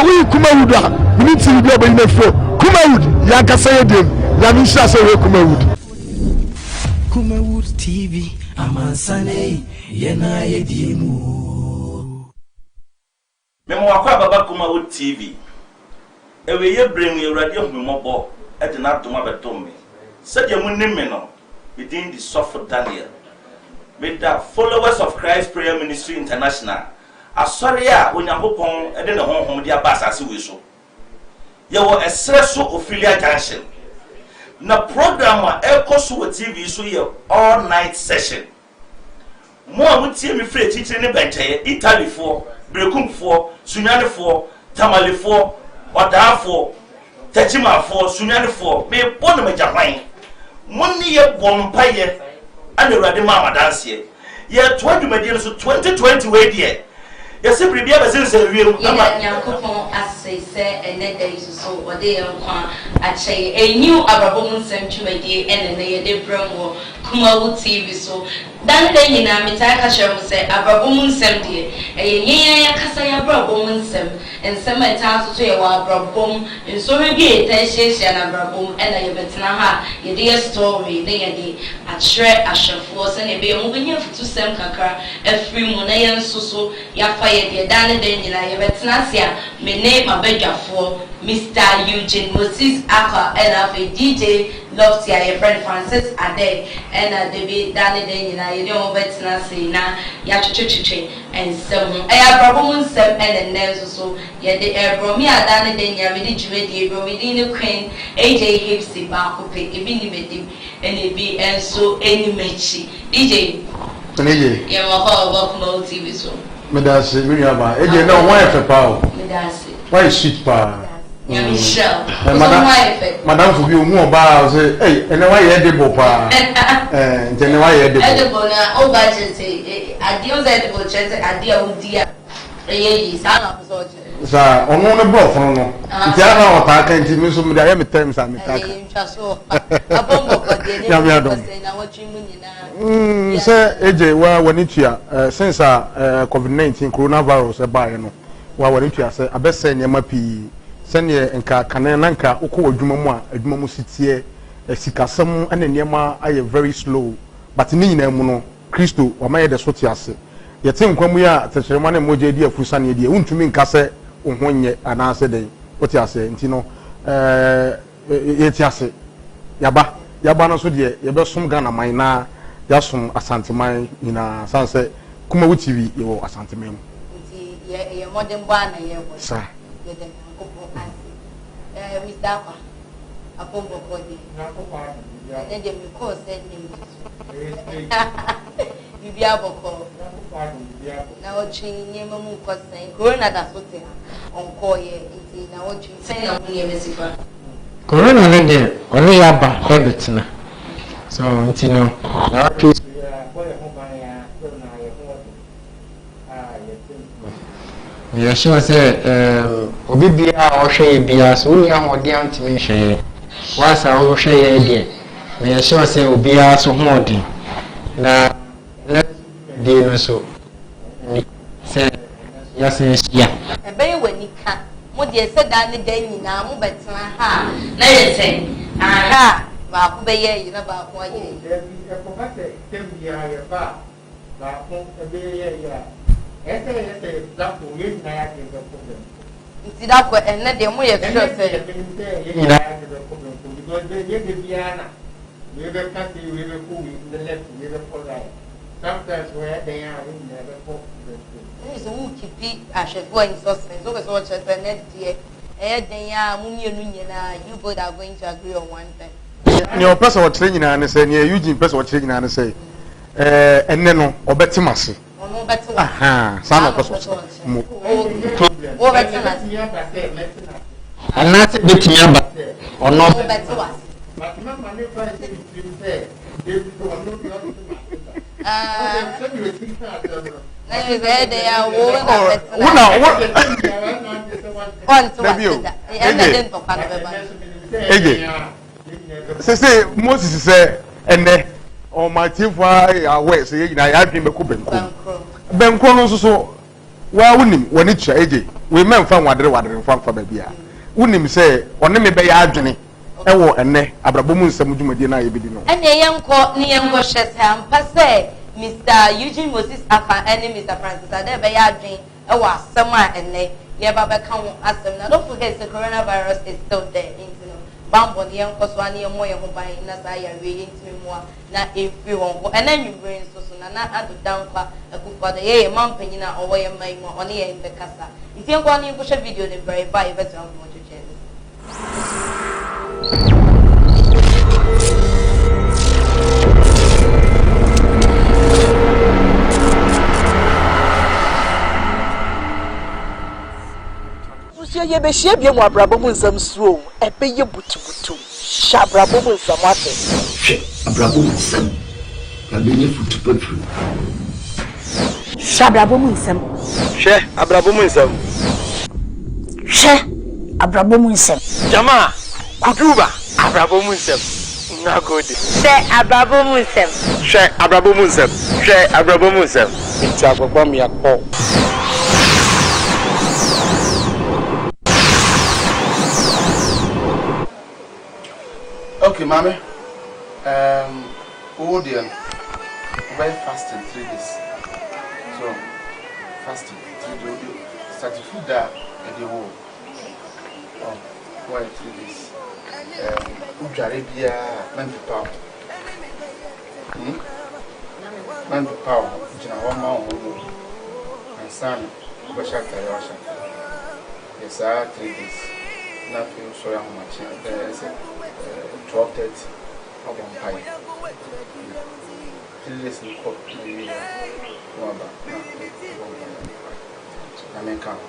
we Kumawood, we need to be able to flow. Kumawood, Yankasa Dem, Yamisha say Kumawood. Kumawood TV, Amansane, Yena Yedimu. Memo akwa baba Kumawood TV. Ewe ye bring me radio mmobo e de na doma betom me. Said ye munnim me no within the Suffer Daniel. With the followers of Christ Prayer Ministry International. Asori a Onyankopon e de ne honhom dia ba asase we so. Ye wo esreso Ophelia Junction. Na program a ekoso wo TV so ye all night session. Mo a mutie me free teacher ne benche Italy for, Brekum for, Sunyane for, Tamale for, Odafo, Techima for, Sunyane for, me born me Japan. Money ye bompaye, and the ready mama dance ye. Ye 20 million so 2020 way dear. Yes, every year since a real Yankopon as say, and then there is so or they are say a new Abrabo Mu Nsem Chumedi and then they bring Kumawood TV so. Dan then you know, Mitaka Shem say Abrabo Mu Nsem dear, a Yakasa Abrabo Mu Nsem, and some times to say Abrabo, and so maybe a Tashian Abrabo, and I betnaha, your dear story, then a day at shred as a force and a be moving here to Sam Kaka, a free Monayan Suso, Yafa. Ye dane den nyina ye betnasia me name abedwa for Mr. Eugene Moses Aka and of DJ Lofty your friend Francis Ade and the be dane den nyina ye don betnasi na ya twetwetwe and some Abrabo Mu Nsem and then so ye de Abrabo mi adane den nyina me di dwume di Abrabo mi di ne queen AJ Hipsy ba ko pe ebi ni medim and ebi enso eni mechi DJ ye mo ho Kumawood TV so Medasi, Miriaba, again, no wife power. Medasi. Why shit power? Michelle. Madame, for you more bars, hey, and why you had the bopa? And then why you had the bopa? Oh, budget, I deal that the chance, I deal dear. Sir, on one above, no. It's our attack and to me some diameter terms and attack. Sir, AJ, well, when it's here, since COVID-19 coronavirus, a buyer, no, while when it's here, I best send your mappy, send ye and Kananka, Oko, Jumama, Edmomo City, a Sikasam, and then Yama, I am very slow, but Nina Mono, Christo, or my other Sotiase. Yet, when we are, the ceremony moje dear Fusani, dear, won't you mean Casse, or when ye and answer day, what you say, Tino, Yetiase, Yaba, Yabana Sudia, Yabasum Gana, my na. Yasum asanteman ina sanse Kumawood TV yo asanteman nti ye modern bwana ye bo sa ye dem Yankopon asi Mr. Akwa apombo kodi na dem ko send him bibi aboko na ochi nyema mu ko sen corona da sote onko ye nti na ochi sen na mu ye mesifa corona ne de only aba hobetina. So, you know, yeah, she was Obibia or Shay Bia, so we are more down to me. Once I will share again. May I sure say Obia so more. Now, let's deal so. Say, yes, yeah. A very when you can. What you said that the day now, but ha, let us say, aha. Ba be ye you know ba ko ye e ko ba te tem ya ya ba ko be ye ya ese da ko ye na ya ke ko nti da ko en na de mo ye sure say ye na ya ke ko because ye de biana we be ka ti we be ku we the left we be for right sometimes where they are in never for is who keep a chef going so so chef na de e den ya mu mienu nyina you both are going to agree on one thing. Your person was training and say, near Eugene person was training and say, and then no, or Betty aha, son of us. And not bit me about or not. They are say Moses say and on my team for away say I dream be ku benko no so wa wonim woni cha eje we men fa wadre fa bia wonim say one me be ya adwene ewo enne Abrabo Mu Nsem dwumadi na ye bidi no ene yenko hwese ampa say Mr. Eugene Moses Afa and Mr. Francis Ade be ya adwen ewo asem a enne ye ba be kan asem na don't forget the coronavirus is still there into no bambo ne yenko so ane mo ye ho ban na sa ya we intimi mo na efi won ko ena nwubre nso so na adu dankwa akufa de ye mampanyina owo ye mai mo one ye be kasa iti yenko ane ko hwe video ne very bye better on mo cheche ye be shie bia mu Abrabo Mu Nsem suo ebe ye butubutu sha Abrabo Mu Nsem ate hwe Abrabo Mu Nsem na be ye futubutu sha Abrabo Mu Nsem hwe Abrabo Mu Nsem hwe Abrabo Mu Nsem jama kuduba Abrabo Mu Nsem na gode hwe Abrabo Mu Nsem hwe Abrabo Mu Nsem hwe Abrabo Mu Nsem iti agbagba mi akọ Okay, mommy. Odian, very fast in 3 days. So, fasting 3 days. Start to food that at the wall. Oh, why 3 days? Ujarabia, man power. Man power. Jina 1 month. And son, Bashaka Yasha. Yes, 3 days. Nothing so young much. 12:30 of Empire. Please look maybe more about I may come.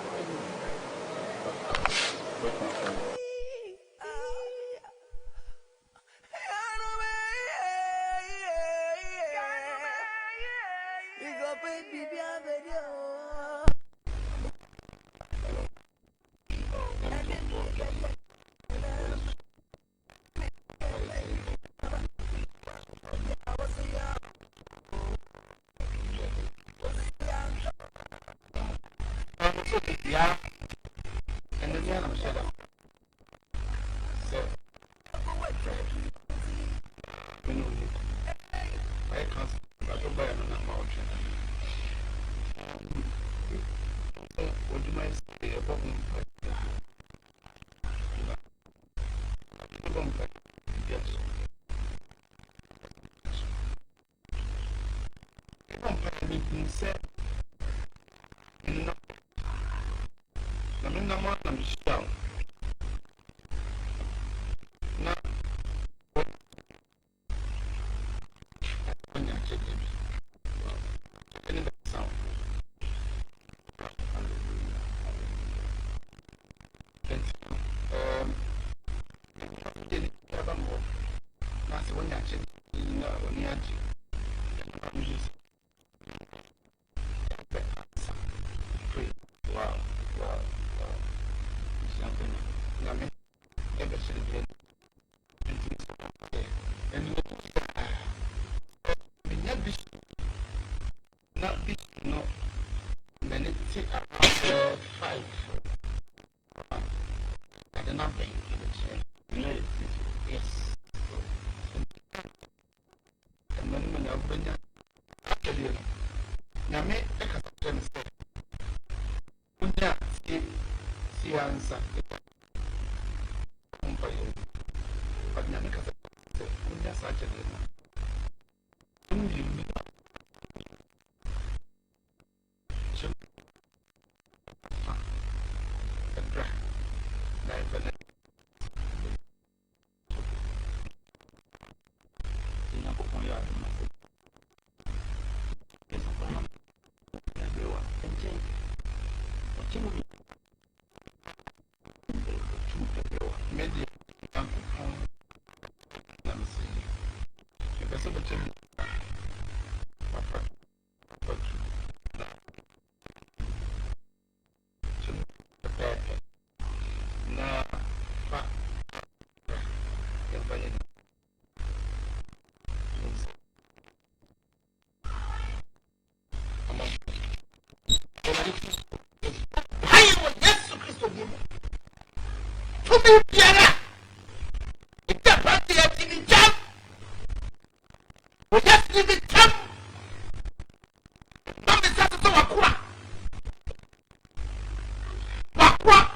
Yeah, and then I'm shut up. So, I can't buy another mountain. What do you mind say about me? me, Piana. It's a party at the jump. We just need the jump. Mama is just so aqua. Aqua.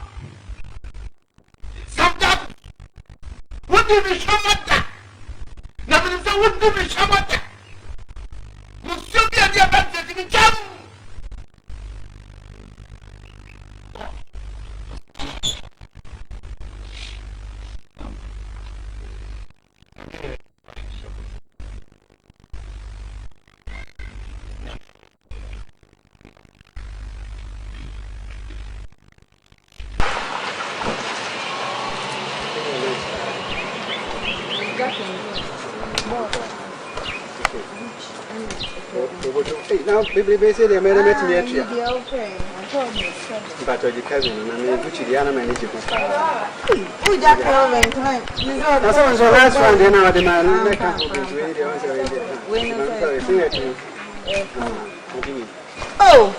Sometimes, what do you show that? Nothing is a wood to be shown that. You should be at the advantage in the jump. Now, baby, say they made a met me. But your cousin, and I mean, which the animal manager. Who that over time? That's always the last one, then I demand. Oh,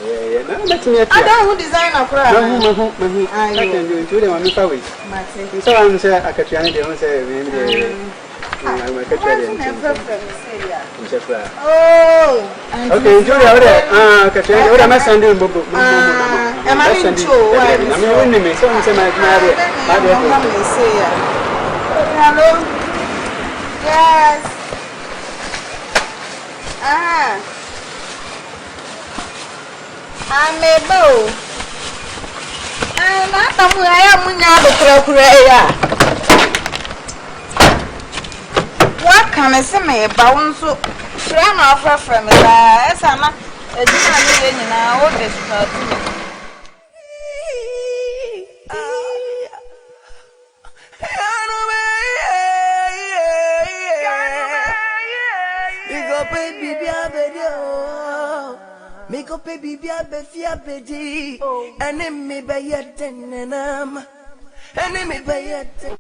yeah, no, let me. I don't design a crowd. I can do it to them on the power. So I'm saying, I can't even say, maybe. I'm a catcher. Oh, okay, Julia, Katrina, what am I sending? Am I in two? I'm winning me, so I'm saying, hello? Yes. I'm a bow. And I am what can I say? Me bound so friend of from me. Yes, I'm a dinner now. What is that? Make up a baby, a baby, and then me by your ten and me by your ten.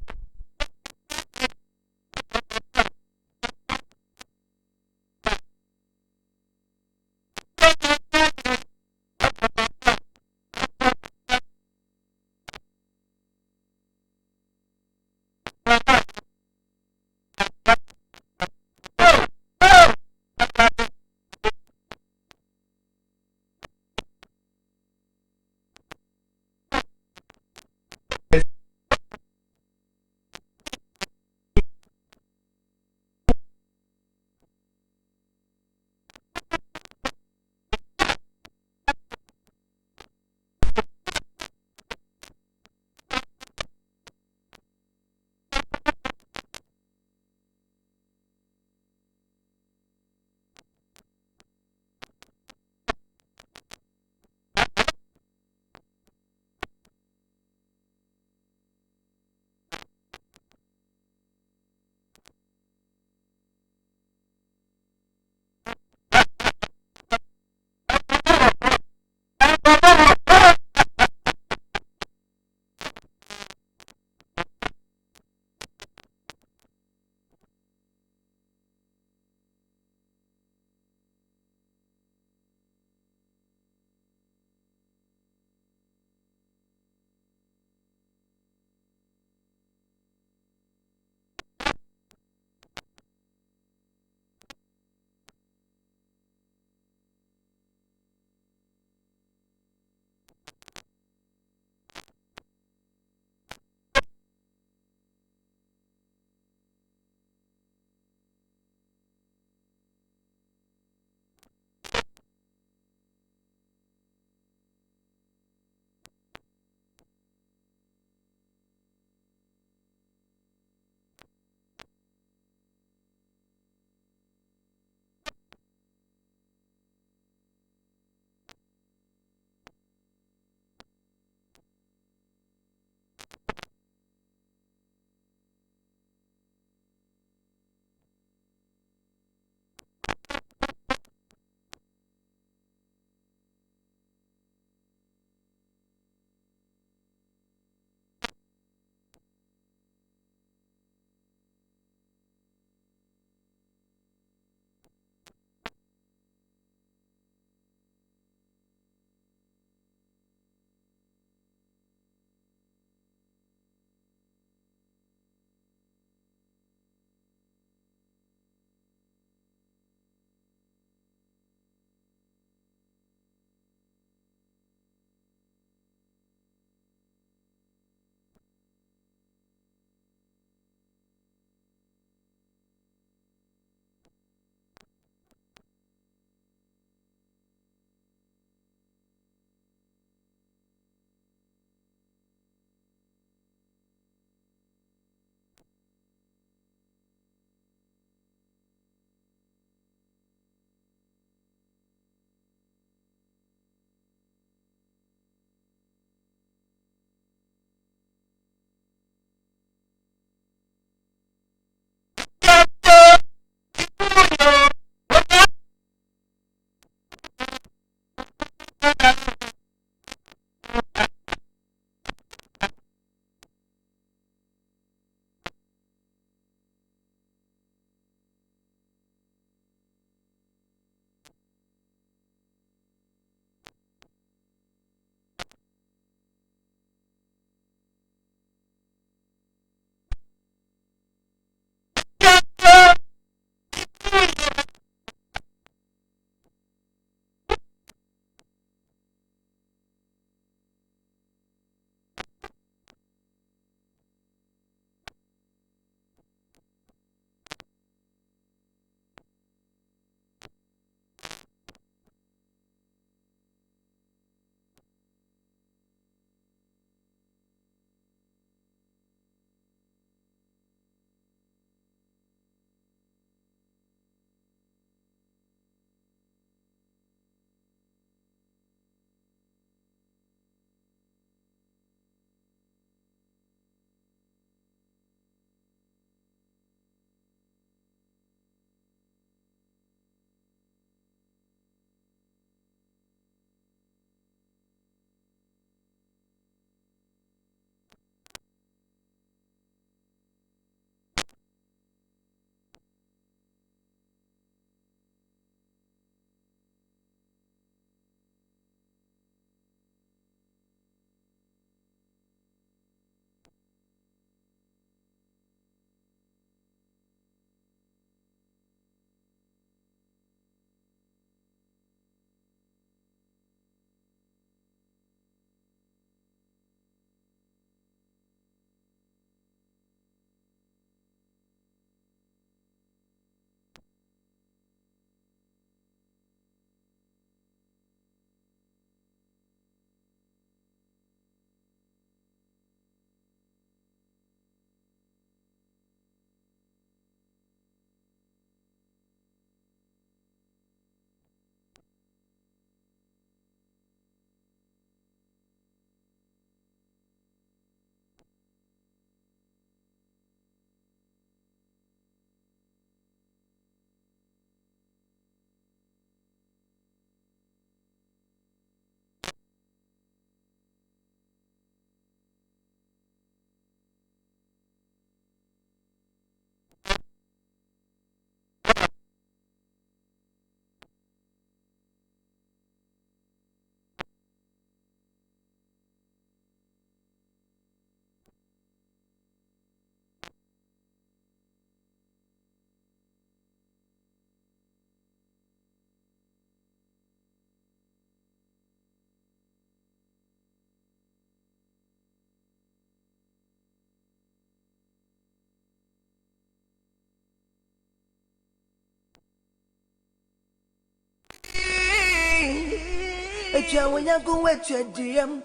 when you go with your DM.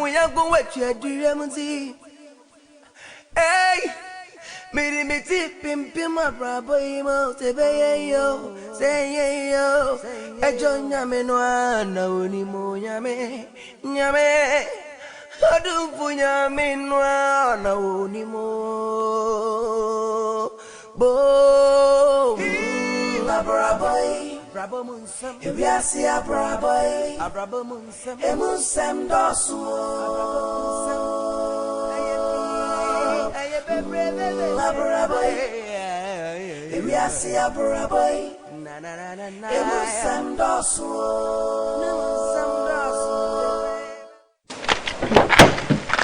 When you go with your DM, see. Hey, me tip pim my brabo imo say yo. E John nyame no ana oni mo nyame. Adu nyame no ana oni mo. Bo Abrabo Mu Nsem. If you see Abrabo Mu Nsem. Mu Nsem dosu. Abrabo. If you see Abrabo. Mu Nsem dosu.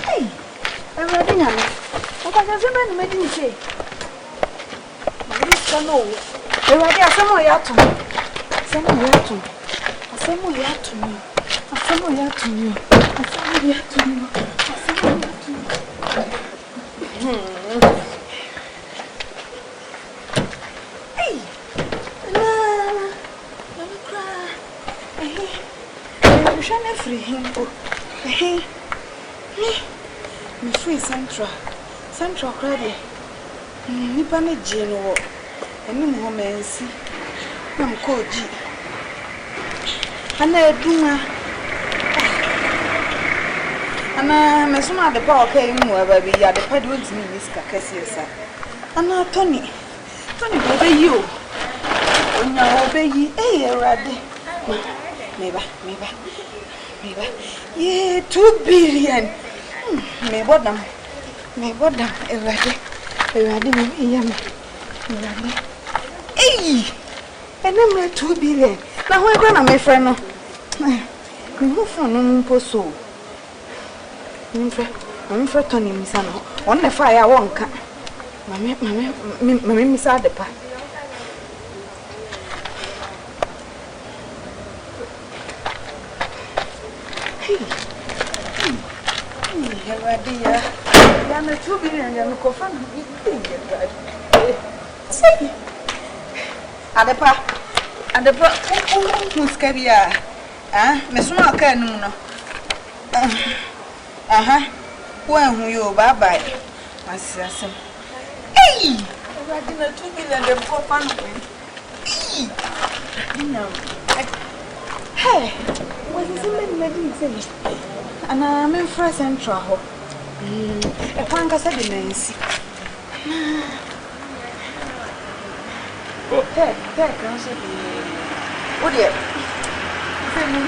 Hey, I'm ready now. What are you doing? No. Ewadi asemo ya to me. Hey. Na cry. You shouldn't free him. Me free Central credit. Nipa ne jeno. Emi mo mensi na mkoji ana eduma ana mesuma de pa okay mu aba bi ya de pa de ontimi miska kasiesa ana Tony obeyi o onya obeyi erade meba ye 2 billion me bodam erade me iyama erade. Hey, and I'm 2 billion. Now, we're going to my friend. We move from no poso. I'm for Tony Misano. On the fire, won't come. Mammy, Miss Adepa. Hey, dear. I'm 2 billion. I'm going to Adepa, muskabia. Mesuma ka nu no. When you bye bye. Masasem. Hey! Already na 2 million the poor fan. Hey! What is it making say? And I'm in fresh Central ho. E kwanga sa de nansi. Hey, can say oh dear. Say me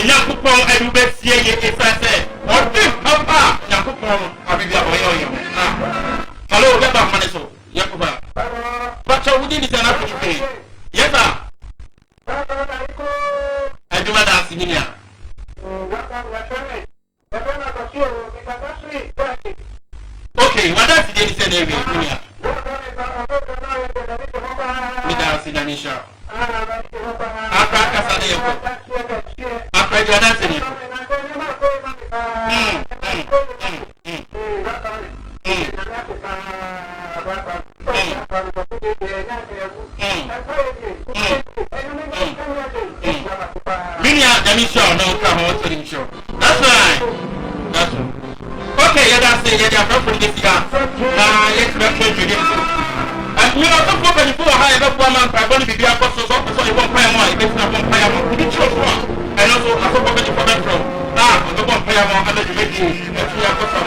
Nyankopɔn adubɛsie yɛ efra sɛ ɔde papa Nyankopɔn abibia ɔyɛ ɔyɛ Okay, what does he say there? Me down see Nanisha. After Casadeo. After Jonathan. Show, no come to the show. That's right. That's right. Okay, yeah, that's it. Yeah, I'm from this guy. Let's not change it. And you know, some people before I have one man, I'm going to be a person, so you won't pay more. It's not one pay more. You chose one. And also, I'm going to come from. I'm going to pay more. I'm going to make you. Let's be a person.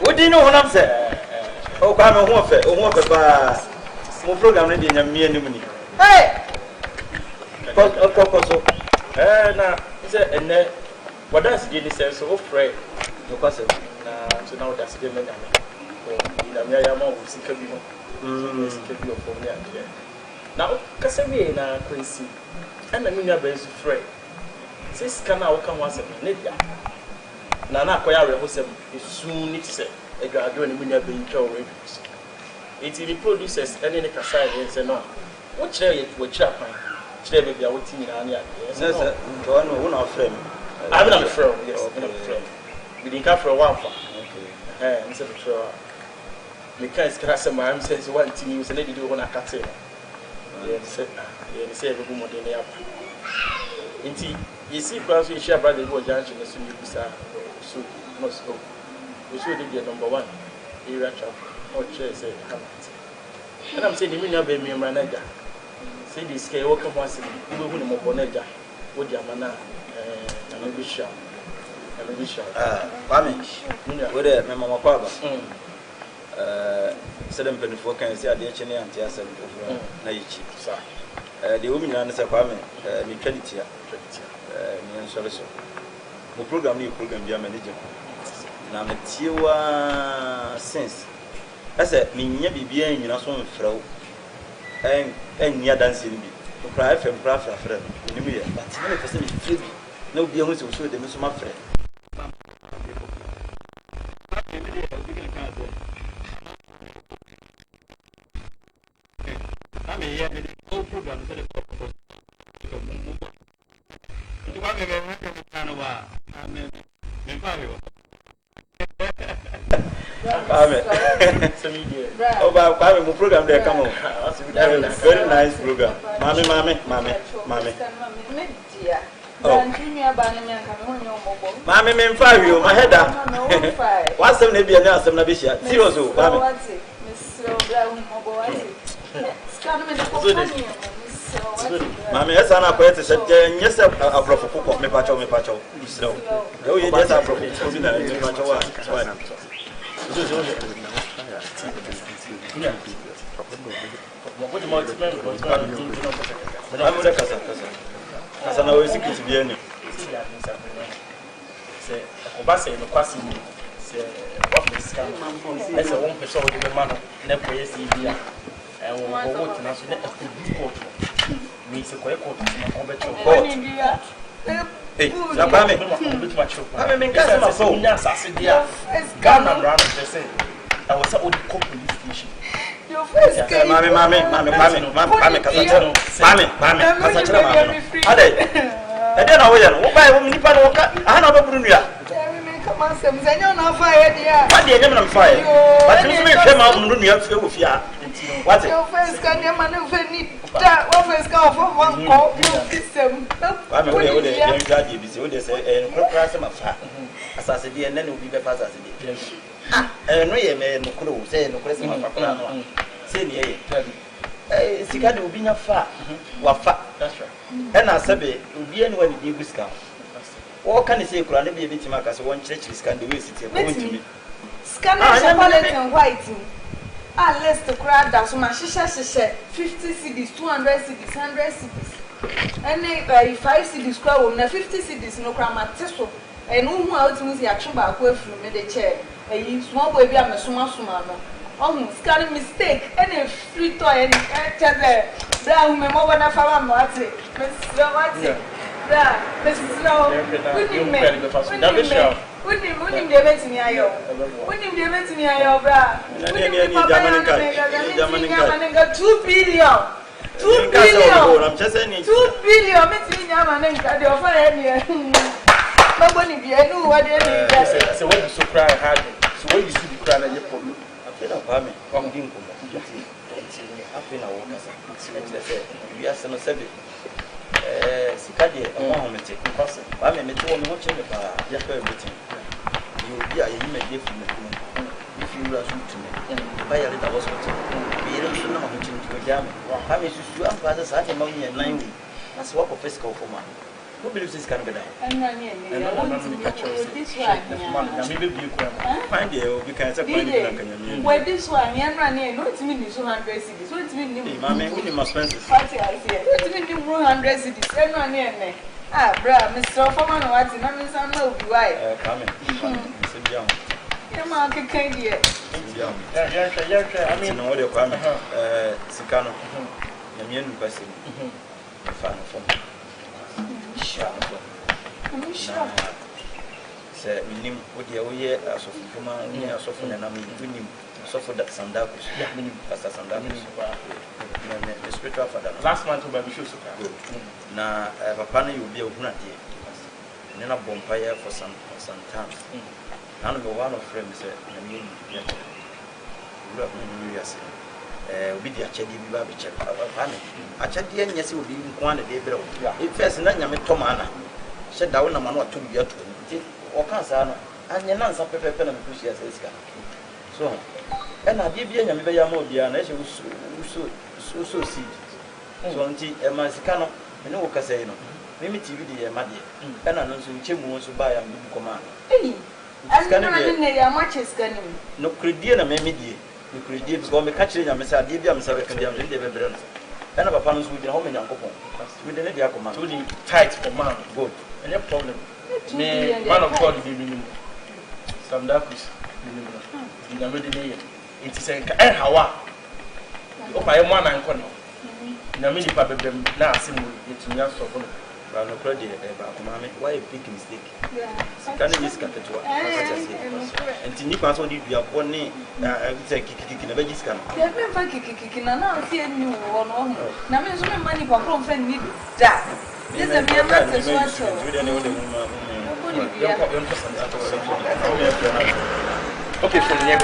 What do you know what I'm saying? Oh, I'm a woman. Mo program ne de nya me anim ni. Hey! Kokoso. Na say ene wadas de ni sense of free. No kwase. Na so na wadas de me nya. Oh, ina me ya ma wo sika bi no. Sika bi of me ande. Na kase bi na kwesi. Ana me nya ba su free. Sis kana wo kan wase ne dia. Na akoya re ho sem esu ni tse. Edwado ni me nya ba ntwa wo reduce. It producers any the Kasai and say no. What chair you chap? Chair baby, I would think I one of friend. I'm not a friend, yes, I'm not a friend. We didn't come for a while. Okay. And said, the kinds of custom, I'm saying, one thing you said, you do want to cut it. They said, every woman in the app. Inti, you see, perhaps we share brother who junction as soon as so must go. We should be number 1 area chap or chair say and I'm saying, you know, baby, manager. Say this scale, welcome once in the Mobonaja, what Yamana, and a bishop. With a Mamma Papa. 724 can say the HNA and Tiasa Naichi. The women answer Pame, Mechanitia, and Solution. The program new program, dear manager. Now, Metiwa since. I said, Minya be being in a song throw and near dancing. To cry from craft of friend. But never for free. No be almost so the Miss Mafre. I mean, yeah, the whole program is oh, but I'm a program there. Come on, very nice program. Mommy. Mommy, me five you, my head down. What's the name? Now, some Nabisha. Seriously, Mammy, yes, I'm a poet. Yes, a prophet of me, Pacho. So, oh, yes, a prophet. As an always secret to be any. Say, Obasa in the Quasi, say, what is scam? As a 1% of the man, never is here. And we'll go to national court. Means a quick court. Hey, I mean, yes, I said, yeah, Ghana, around the say. I was a cop police station. Your first Mammy, I don't know why woman Nippon walk. I know about Brunia. Come on, Sam, I don't know fire. What the name of fire? But you may come out and Brunia with ya. What's your first can your man of any first call for one call? I'm away with the young daddy, so they say, and cross him a fat. As I said, and then will be the fast as it is. And no, man, no crew, say no question of a say, eh, Sicadi will be a fat. What fat? That's right. And I said, will be anyone in the discount. What can you say? Could I be a bit to make us one church is can do it? Scanner and whiting. Ah, let's the crowd down so much. She 50 CDs, 200 CDs, 100 CDs. And 5 CDs, crowd, 50 CDs, no crowd, Tesso. And who out to the action back away from the chair. A small baby, I'm a summa. Oh, scanning mistake. Any free toy and there. Brown, my mother, and farm, what's it? Mr. Mrs. Snow, wouldn't him the event to me, I wouldn't the event to me, I bra. 2 billion. 2 billion. I'm just saying 2 billion. Meeting Yamanenka, the offer here. Nobody be I know what they need. So when you so cry hard, so when you see the cry, you put me. I feel a family. I'm being I feel a worker. We are some service. Sicadi, a moment, I may make one watching about just everything. You will be a immediate from me. If you rush to me, buy a little hospital. We don't know how to go down. I mean, you have fathers at a money and 9 weeks. That's what of fiscal for man. Who believes this can be done? And I want to catch this one. Maybe you can find you because of where this one, young running, no, it's meaning 200 cities. What's meaning? Mammy, we must spend it. What's meaning 100 cities? And one near. Ah, bra, Mr. Foreman, what's in a son of why? Coming. Come on, can't you? I mean, all your coming. Sicano. Yamian person. I'm sure. Say, we name what the way as of human near Sophia and I'm winning Sophia that Sandacus, Pastor Sandacus, the spiritual father. Last month, we should now, Papa, you will be a good idea. And then a bonfire for some times. None of the one of friends said, and you get New Year's. obi di akyɛdeɛ bi ba bɛkyɛ fa me akyɛdeɛ nyɛ sɛ obi nko ana de brɛ wo first na nyame tɔ ma ana hyɛ da wo na ma no ato bi ato nti ɔka saa no anyɛ na nsa pɛpɛpɛ na mekɔhyia sɛ sika so ɛna adeɛ bi nyame bɛyɛ ama obiara na ɛhyɛ wo seed so nti ɛma sika no ɛne wo kasa yi no mimi tv de yɛ ma deɛ ɛna no nso nkyɛ mu nso ba ya mbi kɔma sika ne ya ma kyɛ sika ne no kredie na mimi die no kredie because me ka kyerɛ nyame sɛ adeɛ bi am sɛ bɛka bi am de bɛbrɛ no ɛna papa no nso gyina hɔ me nyankopɔn we de ne de akɔma so the tight for man good any problem me man of God be minimum some darkness minimum nyame de ne yɛ nti sɛ nka hawa o pa yɛ mo anan kɔ no nyame nipa bɛbɛm na ase mu yɛtumi asɔfo no ba no kora de ba akɔma me why a big mistake sika ne yɛ sika ketewa nti nipa sɛ ɔde dua bɔ ne sɛ kikikiki na bɛgye sika no yɛ memfa kikikiki na na ɔsi ani wɔ no na me nso memma nipa korɔ mfa nni da ne sɛ meyɛma sɛ so akyɛw okay from here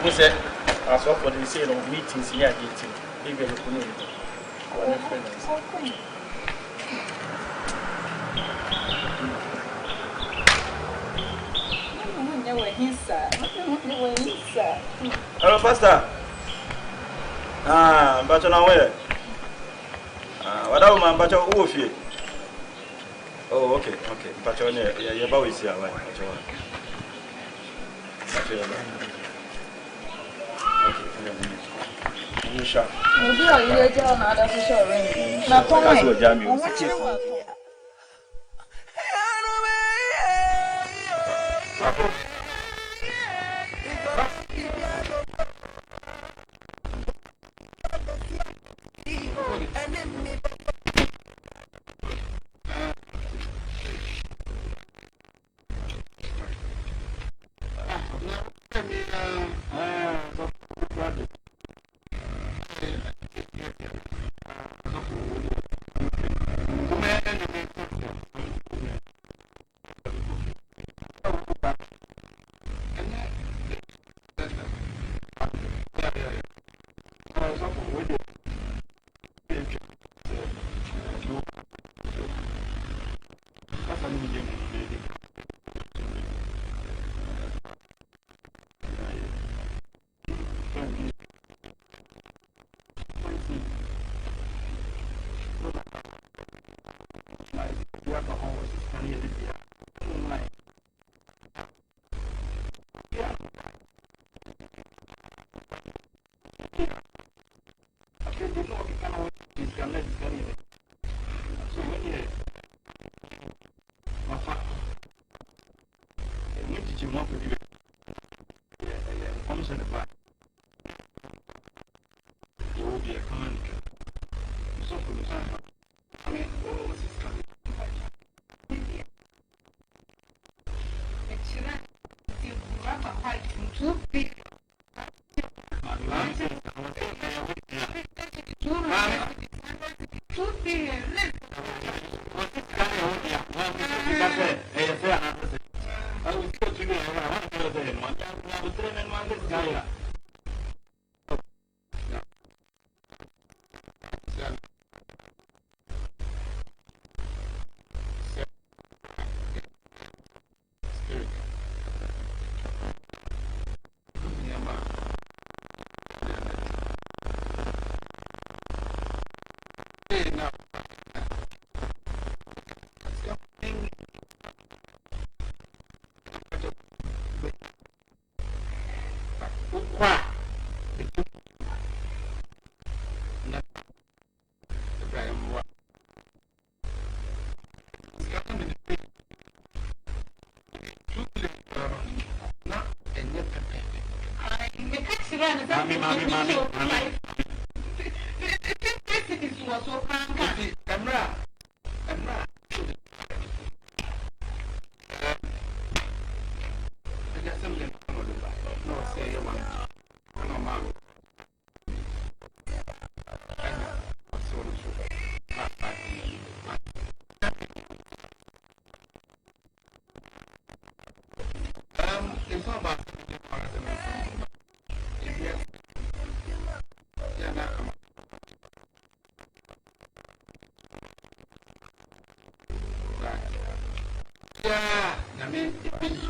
who said as well for the say no meetings here at meeting maybe you could hello pastor bacho na where wada man bacho wo fie oh okay bacho ne ya ba we see awa bacho Nisha. Maybe I will tell another social ring. Not only. Mami. Yeah, I mean, yeah,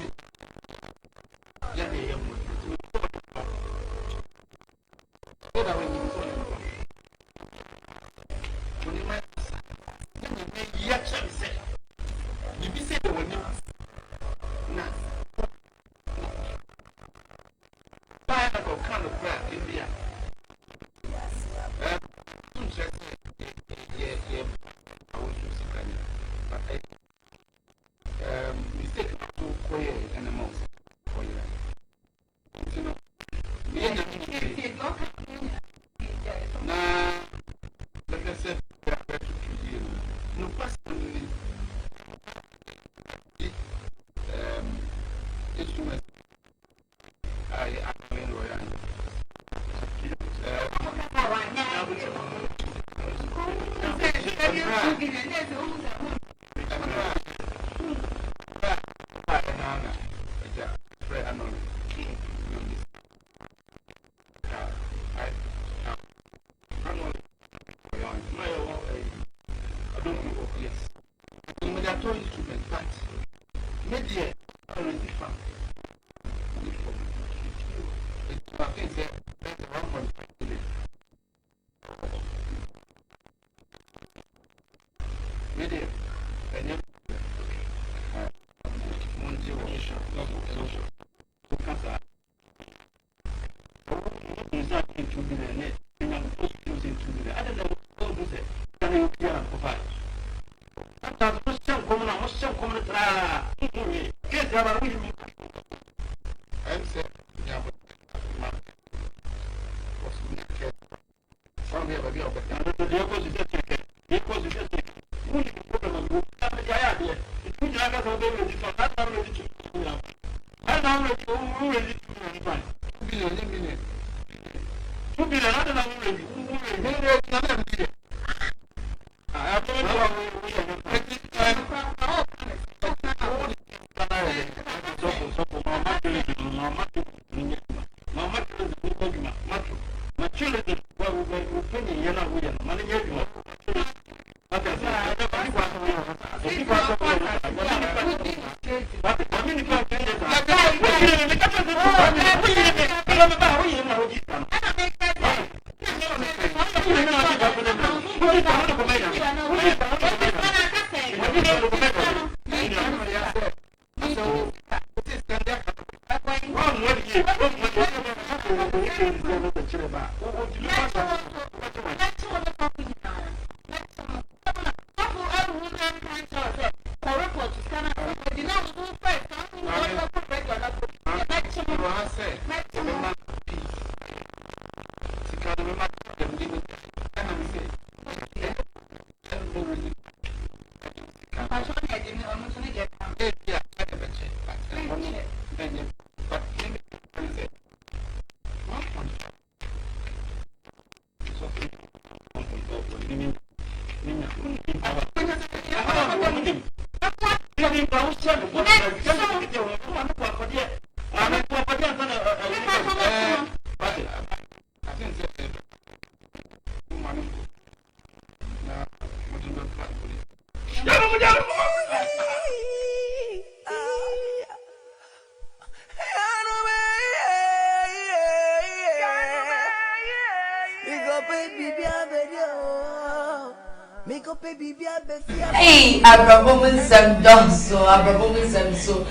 Hey, Abrabo Mu Nsem doso, Abrabo Mu Nsem so,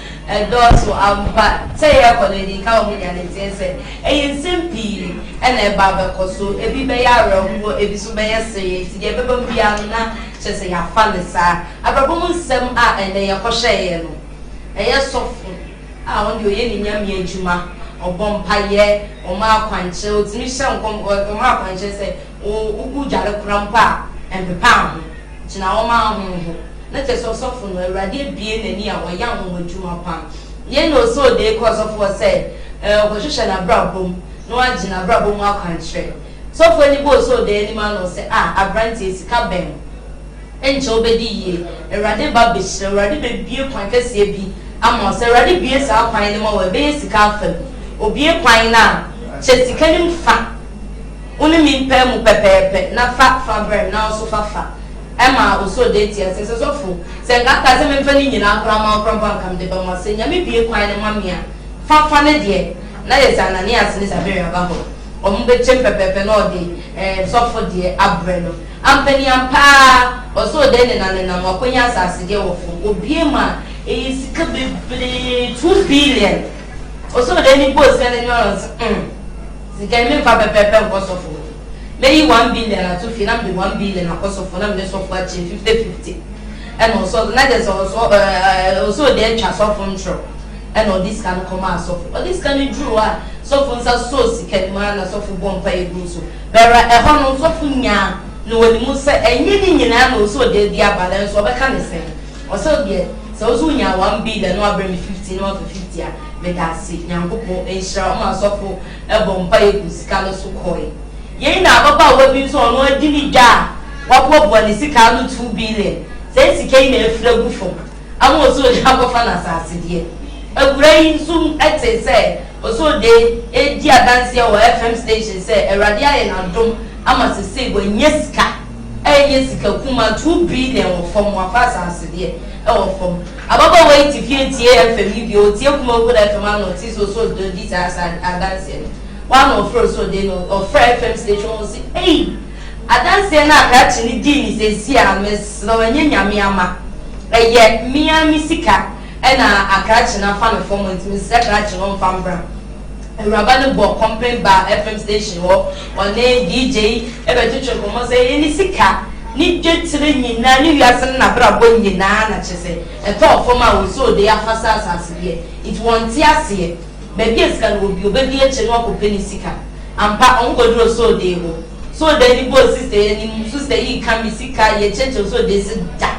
doso ampa. Say ya koledi ka omu ya nete se. Nsem pi, ene baba koso, ebi be ya rewo, ebi so be ya seye, ti ye beba bia na chese ya fa ne sa. Abrabo Mu Nsem a ene ya kohye no. Eye sofu a won de oye ni nyame adwuma, obompaye, o ma akwanche, o timi hye nkom, o ma akwanche se, o ugu jare krampa, empepa China Oma Hum, let us also from a radiant being near our young woman, Juma Pam. Yen no so they cause of what said, was you Abrabo, no agina Abrabo Mu country. So for any boy so the any man will say, ah, a branch is cabin. And Jobedi, a radi babish, a radi baby, pointless yebi, Amos, a radi beers are finding more basic alpha, or be a pine now, Chessicanim fat. Only mean pemu pepe, not fat fabric, now so far. Emma also date yes so for say ngaka se me fani nyina akra ma akra bank de ba ma se nya me bie kwan ne mamia fa ne de na yes Ananias ni Saberia ba ho omo be chempepepe no de so for de abrelo ampani ampa also de ne na makonya asase de wo fo obie ma sika bebre 2 billion also de ni boss kan ni no sika me fa pepepe ko so fo maybe 1 billion at 2 final be 1 billion across of them the software 50-50 and also that is also there chance of control and all this can come out so all this can draw so for so sick man so for bomb pay so there a hono so for nya no when mu say enyi ni nyina no so there dia balance so be can say also there so so nya 1 billion no abre me 50 no for 50 a me da see nyankopo enhira o ma so for e bomb pay sika no so koi ye na baba wa bi so no adini ja wa bo ni sika no 2 billion say sika na efragu fo amo so ja ko fa na sase de agura sum ete say oso de edi adanse o FM station say erade aye na dom ama se say nyesika nyesika kuma 2 billion from wa fa sase de e wo from ababa wa itifie tie FM bi o tie kuma o da FM no ti so do di ta adanse one of us so they know of FM station will say hey adanse na akachi ni di ni se si a mes no enye nyame ama eye miami sika na akachi na fa no format mi se akachi no fambra Abrabo no bo company ba FM station wo one DJ e be tucho ko mo say ni sika ni jetire nyina ni wiase na Abrabo nyina na chese e to forma wo so they afasa asase de it won't ase baby esika no bi obabi eche no akopeni sika ampa onkodro so de ho so de ni bo sister ni sister yi kan mi sika ye cheche so de si da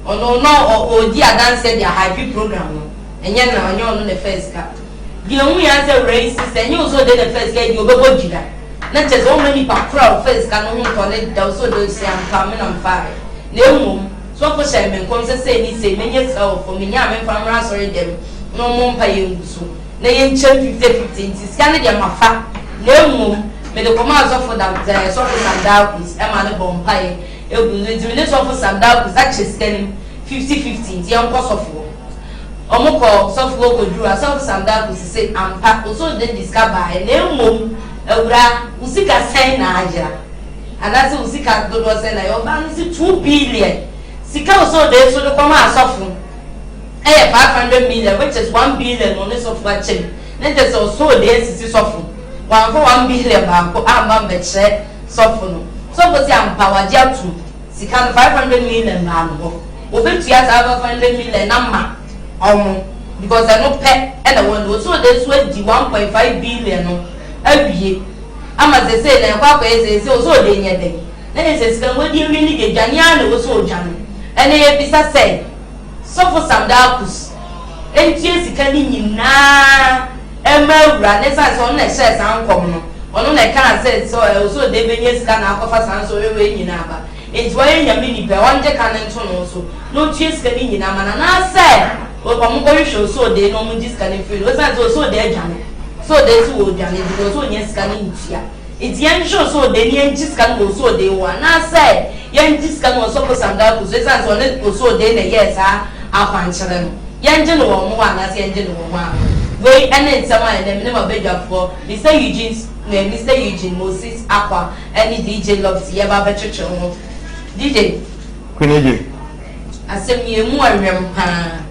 ono no o di adanse dia happy program no enye na onye ono ne first ka di ohun ya se race sister enye so de the first ka di obebo jira na cheche o many pa crowd first ka no hu to le da so de si ampa me na mfa na emu so for share me kom se ni se menye so for me nya me famra sorry dem no mo mpa ye nguso na yen chen 50-50 nti sika ne dia mafa na emu me de koma so for that so for sandal is e ma ne bompa ye e bu ne so for sandal is actually scanning 50-50 nti en ko so for omoko so for ko dura so for sandal is say ampa so de discover e na emu ewura usika sen na aja anase usika dodo sen na yo ba ni 2 billion sika so de so de koma asofo 500 million, which is 1 billion on this of what chain. Let us also the city soften. 1 billion back, I'm bet soften. So was young power jet to see 500 million man. Over 2 years, I have 500 million number. Because I know pet and I want to so they sweat the 1.5 billion every year. I'm as they say, and Papa is also day. Then it says, when you really get Janian was so Johnny. And they have said. So for some darkus, and yes, can you na Emma Nessa on the shares uncommon. On the can said so also they be yes can offer some so away in Abba. It's why you mean if I want to can also. No cheese can in Amana. And I said, well, I'm going to show so they know this can feel. Was that also their Janet? So they two Janet because so yes can in here. It's young show so they just can go so they want. And I said, young just can also for some darkus. It's on it also then yes, Afanchelen. Yanjin one as Yanjin one. Wait, and then someone and them never beg up for Mr. Eugene Moses Aqua, any DJ loves Yaba Better DJ Queen I send me more rampa.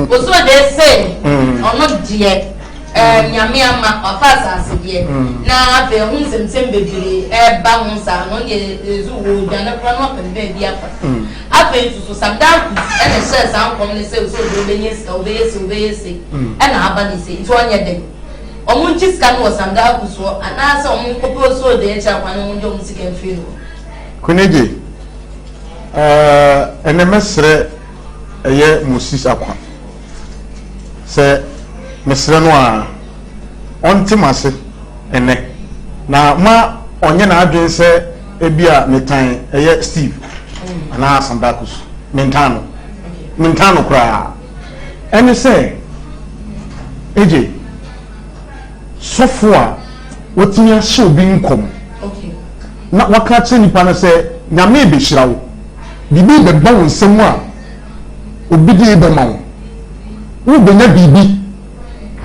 Was what they say, or not yet. Yamiama or Fasa Sidia. Now, I feel Nsem baby, Bouncer, no zoo, and a run up and baby up. I feel to some dark and a says I'm commonly so yes, obey, and Abani say it's 1 year day. Omunchis can was some dark and I saw me propose so the child when you music and feel. Queen and a mesre a year Moses Aqua. Say, Mr. Noir, on Timase, and now ma on your address, say, a beer, metan, a year Steve, and I some Bacchus, Mentano cry. And they say, AJ, so far, what in your show being come? Okay. Not what can't say, Nipana say, Name be shroud. bibi be ba nsem a obi de be ma wo be nya bibi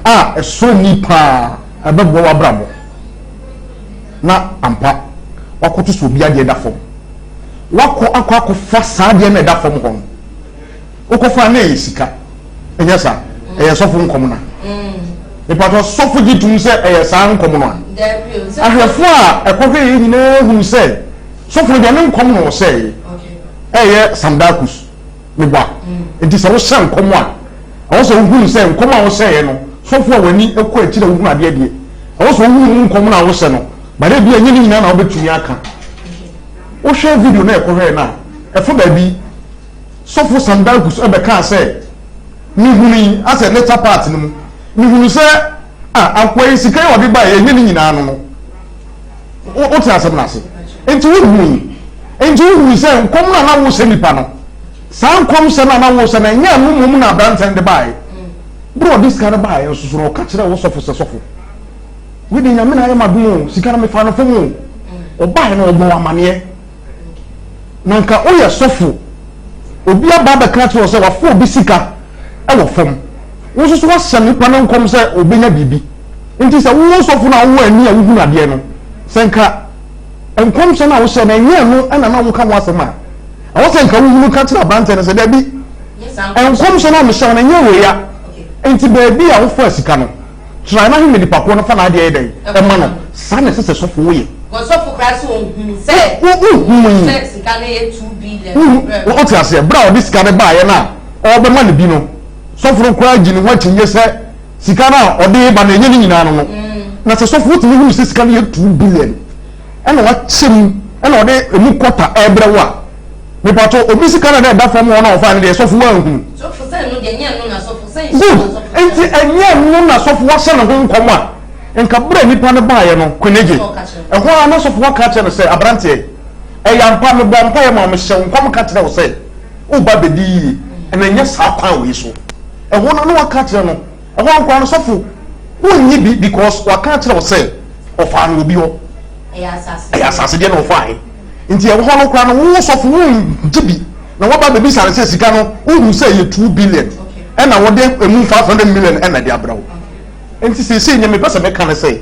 a eso ni pa abebo wa brabo na ampa wakoto so obi ade da fom wako akọ fa saade na da fom hon ukofa na yisika enya sa eye sofo nkom na ipato sofo gitum se eye sa nkom no ahwefo a ekohwe yi nyina hu se sofo de nkom no se eye samdakus meba enti se wo se nkom a awo se hu se nkom a wo se no sofo wani ekọ akira hu ade ade awo se hu nkom na wo se no bare bia nyini nyina na obetumi aka wo share video na ekohwe na efo ba bi sofo samdakus ebeka se ni huni ase later part no ni huni se akwai sika yo bi ba ye nyini nyina no o ti asem na se enti wo huni se nkom na wo se nipa no sa nkom se na wo se na nya mum na branten de bae bro this kind of bae so so ka kire wo sofo se sofo we de nya me na ye madum sika na me fa no fomu o bae na obo amane nanka o ye sofo obi ababa ka kire wo se wa fo obi sika e wo fom wo so wa se nipa na nkom se obi nya bibi nti se wo sofo na wo ani a wo hu na de no senka enkom se na wo se na nya no ana na wo ka mo asema awo se nka wo hu ka kire abante se da bi enkom se na me se na nya we ya enti baabi a wo fa sika no try na him nipa ko no fa na de dey e ma no sa na se sofo wo ye go sofo krasi on hu se sika na ye 2 billion wo ti ase bra o dis sika na ba ye na o be ma ne bi no sofo ko agi ni wa tinye se sika na o de ba na enye ni nyina no na se sofo ti hu se sika na ye 2 billion ena wa chem ena o de emu kwota ebrewa me pato obi sika na da fam wona o fa ne de sofo wa hu sofo se no de nya no na sofo se enti enya no na sofo wa se no ho nkom a enka bra nipa ne ba ye no kweneje ehwo ana sofo wa ka che no se abrante e ya mpa me bo mpa ye ma me hye nkom ka che no se o ba bedi ena nya sa kwan we so ehwo no wa ka che no ehwo nkwa no sofo wonyi bi because wa ka che no se o fa no bi ho ya asase de no fa nti ehwo no kwa no wo sofo won jibi na wa ba bebi sare se sika no o se ye 2 billion ena wo de emu 500 million ena de abrawo enti se nyame pese me kan se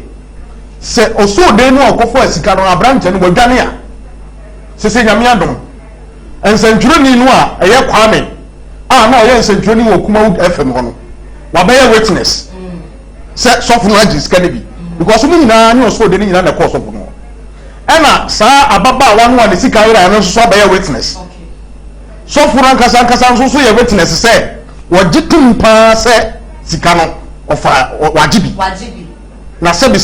oso de no okofo asika no abrante no wadwane a se nyame adom ensentwuroni no a eye kwame na oye ensentwuroni wo kuma FM ho no wa be witness se sofu no agi sika ne bi because mo nyina ne oso de ne nyina na ko sofu no ena sa ababa wa no ne sika ira no so be witness sofu ran kasa so ye witness se wajitum pa se sika no ofa wajibi na sebi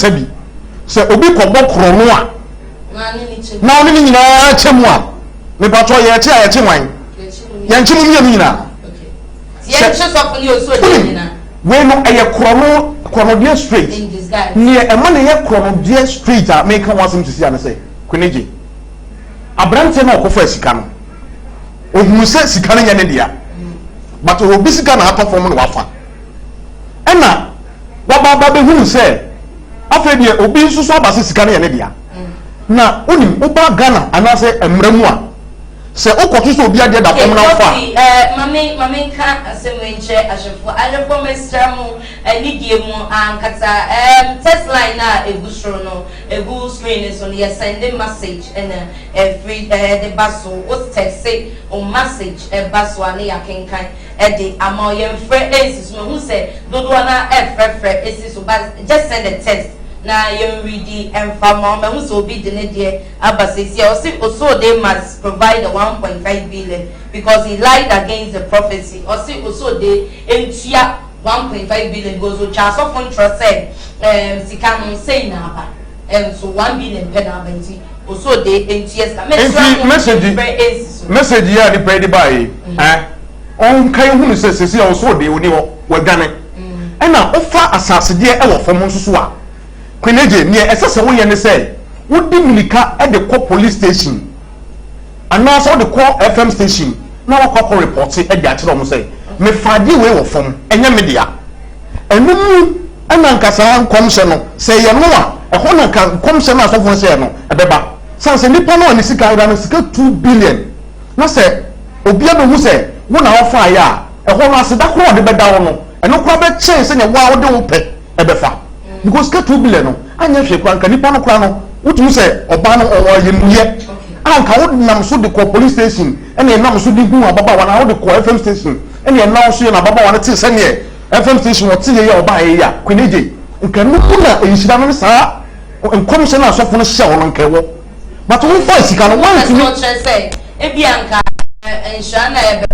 se obi kobo krono a na oni nyina chemu a me pato ye che a ye che wan ye nchemu mi nyina ye che sofu ni oso de nyina we no eye krono dia straight ni e ma na ye krono dia straight a me kan wasem sisi an se kweneje abrante na okofo sika no ohun se sika no nya ne dia but obi sika na atofom no wafa ena wababa be hu se afedie obi susu abase sika na ye dia na onim oba Ghana anase emramu a se okoto so obi ade da fom na wafa mame ka asemenche ashefo mestramu nidie mu ankata Tesla na egusro no egu screen so ye send a message and every the baso o text say o message e baso ani yakenkan e de amoye frɛ esis no hu se dodo na frɛ esis so but just send a text na you ready and farmer me hu so be de ne de abasisi o so they must provide the 1.5 billion because he lied against the prophecy o so they entua 1.5 billion goes to chance of interest said sikano say na ba so 1 billion per na benti o so they entua message ya ni pray by on kai hu se se o so they oni wo dwane na ofa asase de e wo fom nso so a kweneje ne esese wo ye ne say wo di milika e de call police station ana so de call FM station na wo call report e de akere o mo say me faade we wo fom enye media enum ana nkasa nkomse no say ye no a e ho na nkomse na so fo say no e beba sanse nipa no ni sika ira no sika 2 billion na say obia be hu say wo na wo fa ya e ho no aseda ko de beda wo no eno kura be chen se ne wa wo de wo pe e be fa because ka 2 billion no anya hwe kwa nka nipa no kura no wotu say oba no o ye muye anka wo nam so de ko police station ene nam so de hu ababa wa na wo de ko FM station ene nam so ye na ababa wa na te se ne FM station wo te ye oba ye ya kweneje nka no na enhira no saa nkomse na asofo no hye wo no nka wo but wo fa sika no wan timi say ebianka enhira na ebe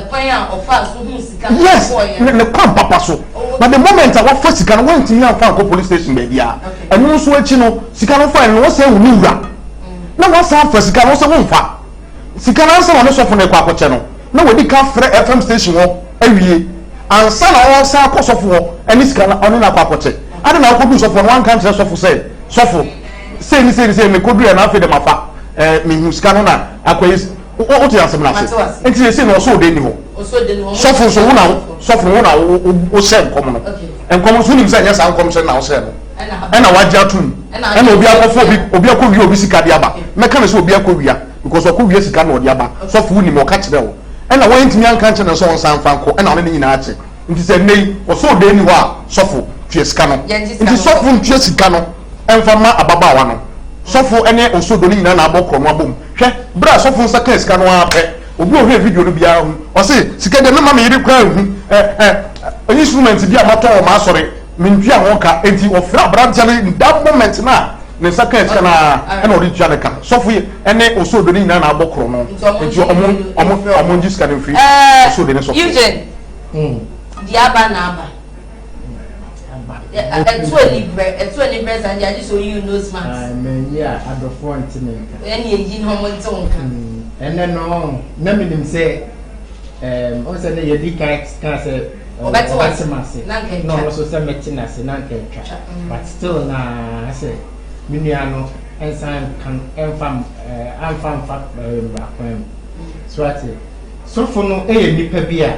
kwanya ofa so hu sika yes ne kwam papa so but the moment I want for sika no wan timi anfa ko police station be bia enu so achi no sika no fa no say wu ni wura na wo sa fa sika no so wo mfa sika na so no so fo ne kwa akoche no na wodi ka frɛ FM station wo awie ansa na wo sa akosofo wo ani sika na ono na kwa akoche ade na akodu sofo no wan kan tre sofo say me kodu na afi de mafa me hu sika no na akoyi o ti asem na se enti say no so de ni ho sofo so wo na wo share nkom no nkom so nim say nya sa nkom so na wo share no ena wagya tum ena obi akofo obi akowi obi sika de aba meka na so obi akowia because akowi sika na odi aba sofo wo nim o ka kire wo ena wo ntimi anka kire na so won san fanko ena one nyina ache nti say nei o so de ni ho a sofo tue sika no nti sofo ntue sika no emfa ma ababa wa no sofo ene o so do ni nyina na abokro no abom hwe bra sofo nsa ka sika no ape obi o hwe video no bia hu o se sika de no ma me yiri kwa hu instrument bi amato o ma sori mintua ho ka enti ofra branche in that moment na ne saka eska na ena odi tua ne ka sofo ene osodo ni nyina na abokro no enti omo njiska ne free osodo ne sofo Eugene diaba na aba etu ani breast and ya just so you know smart man yeah adofo antinenka eni eji no mo ntonka ene no na minim say o se ne yedi ka say obatimase no so say metinase na nka twa but still na say miniano ensan kan enfam bakwam so ati so for no nipa bia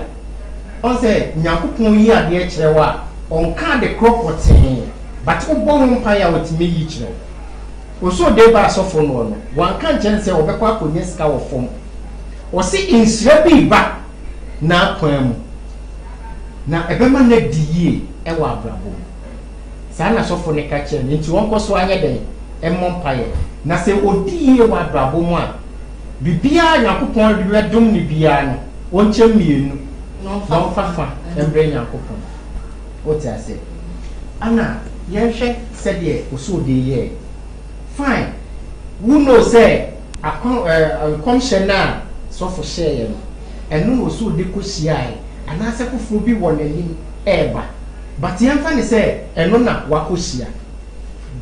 on say nyakopon yi ade kirewa on ka de cropotin but obo mpa ya wotime yi kire oso de ba so for no wan kan chen say obekwa akonya sika wo fom o si insira bi ba na kwam na ebema na diye e wa abrabo sana so for ne ka chen nti won koso anya den emmon paye na se odiye wa abrabo mu a bibia nyakopon de wedum ni bia no won chem mienu no fafa embre nyakopon o ti ase ana yenhwe se de oso de ye fine who know say commission na so for share no enu oso de ko siai ana se kofo bi wonani eba but yemfa ne say enu na wakosia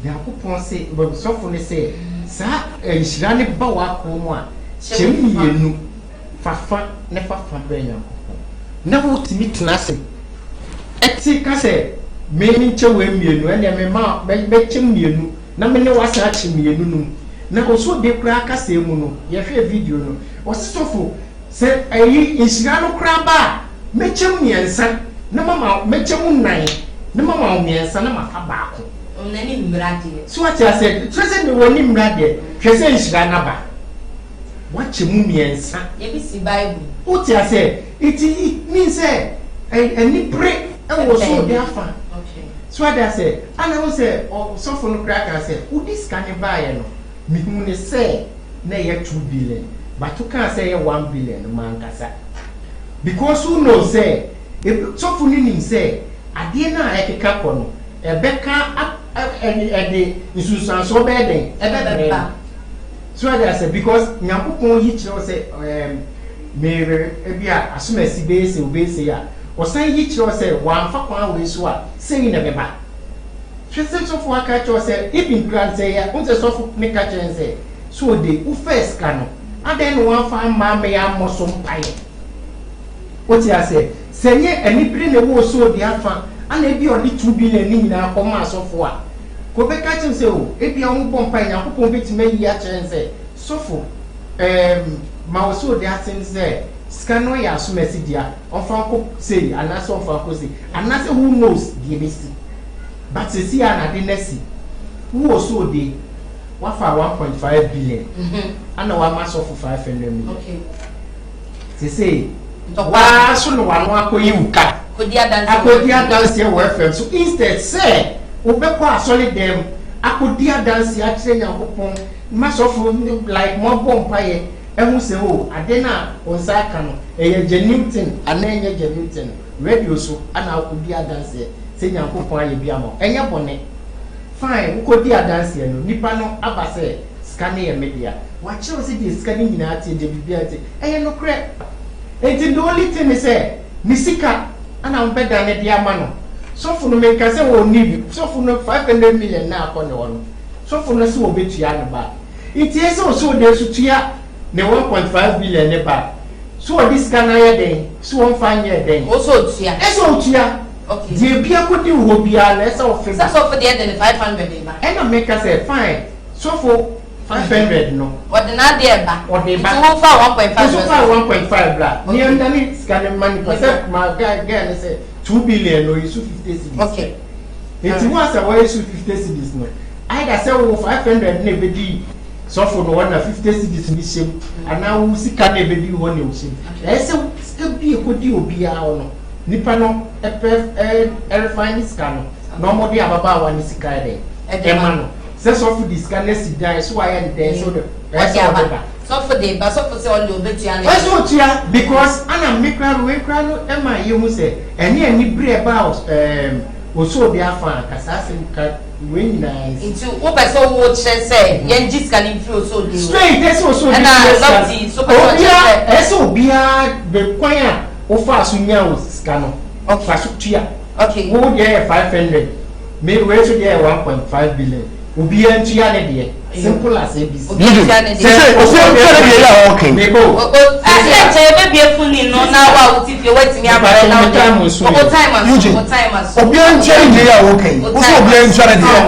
nyakopon se so for ne say sa nhira ne ba wa ko mu a chemienu fafa ne fafa be nyakopon na wo timi tunase eti ka se me nche we mienu ene me ma be chemienu na me ne wasa achi mienu num na oso de kura ka se mu no ye hwe video no osisofo se ayi nhira no kura ba me chem miensa na mama me chem nan na mama miensa na mafa baako onani mrade so what I said trese me woni mrade trese nhira na ba wachemu miensa ye bi si bible what I said it means say any pray e wo so de afa okay so what I said and I say so for no crack I say who this can buy no me hu ne say na ye 2 billion but you can say 1 billion man kasa because who knows say if so for nim say ade na ekeka ko no ebeka ede isusan so be den ebeba so I say because nyakopon yi kire say mere ebia asomasi be say ya osan yi kire say wan fa kwa we so a say na beba twese so for aka kire say even grant say ya unse so for me ka kire say so de u first ka no aden wan fa ma me ya moso mpaye what I say senye anibire ne wo so de afa ana ebi oni 2 billion ni nyina akoma asofo a ko be ka kire say o ebi an bo mpaye nyakopon betime yi a kire say sofo ma wo so de asen say skano ya asomasi dia onfanko say anase onfanko say anase who knows the best but see ana de nesi who so de What for 1.5 billion? And one mass of 500 million. Okay. They say, why so no one wako you cut? Could dance here welfare. So instead, say, Obeko solid them. I could dance here train your mass of like more bomb pie. And who say, oh, I didn't on Sakano, a genuine thing, and then a genuine thing. Radio so, and I could dance here. Say, young Papa, you be a more. And your bonnet. Fine, we could dance here. Nipa no abase scanning media. What shows it is scanning in art in the bibliography. And no crap. And the only thing is, Misika, and I'm better than a diamano. So for no make us say, need so for no 500 million now upon the one. So for no so bit back. It is also there to tear the 1.5 billion never. So this can I day, so on 5 year day. Also, tear. Okay. The Pia could do will be a lesser offense. That's all for the end of the 500. And I make us say, fine. So for 500, no. What the Nadia back? What they back? So far 1.5. So far 1.5 black. Near the scanning money. Because my guy again say 2 billion or you 50 cities. Okay. It's once a way 50 cities. No. I got 500 never do. So for the 150 cities in the same. And now we see can never do one in the same. I say, still be a good deal be our. Nipa no refine scan no more dey ababa one sika dey emano say so for this scan si die so why and there so the so for the but so for say on the obetia na so tia because ana mekra we kra no ema yemu say eni bre about oso dey afa kasa se ka we nice into wo person wo che say yen ji scan in flow so dey straight dey so dey and so person so bia be kwan Ofa sunya uskano. Okay. Fasutia. Okay. Who there 500? Maybe where to there 1.5 billion. Ubi entia ne there. Simple as ABC. Say, okay. Maybe. I say be a funny no now what if you wait me about now. Over time. Ubi entia there okay. Ubi entia there.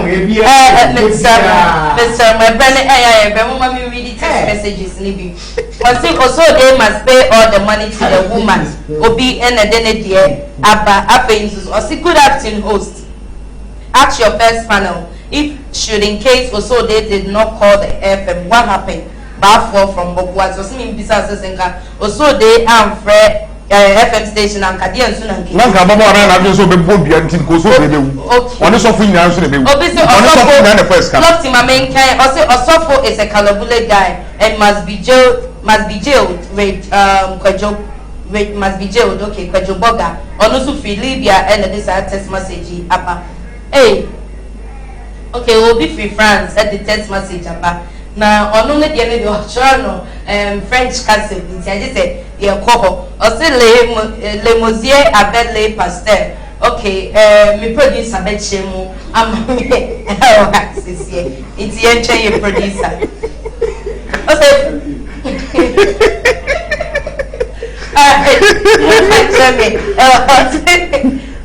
Mr. My brother remember me read text messages nibi. Also they must pay all the money to the woman. Obi and then there Abba good afternoon host. Ask your first panel if should in case also they did not call the FM what happened. Bafo from Bobwa so me business also they am free FM station and Kadi and Sunan. Nanka Baba na so be bobia ntin ko so be bewu. Oni so fu nyina so be bewu. Oni so fu na the first come. Lofty my main kind also Osofo is a Kalabule guy and must be jailed with Kwajo must be jailed okay Kwajo Boga ono so free Libya and this text message apa. Hey. Okay, we'll be free France at the text message apa. Now, on only the end of the French castle, I just said, yeah, coho. Also, les mosiers avec les pasteurs. Okay, me produce a bed shemo. I'm it's the entire producer.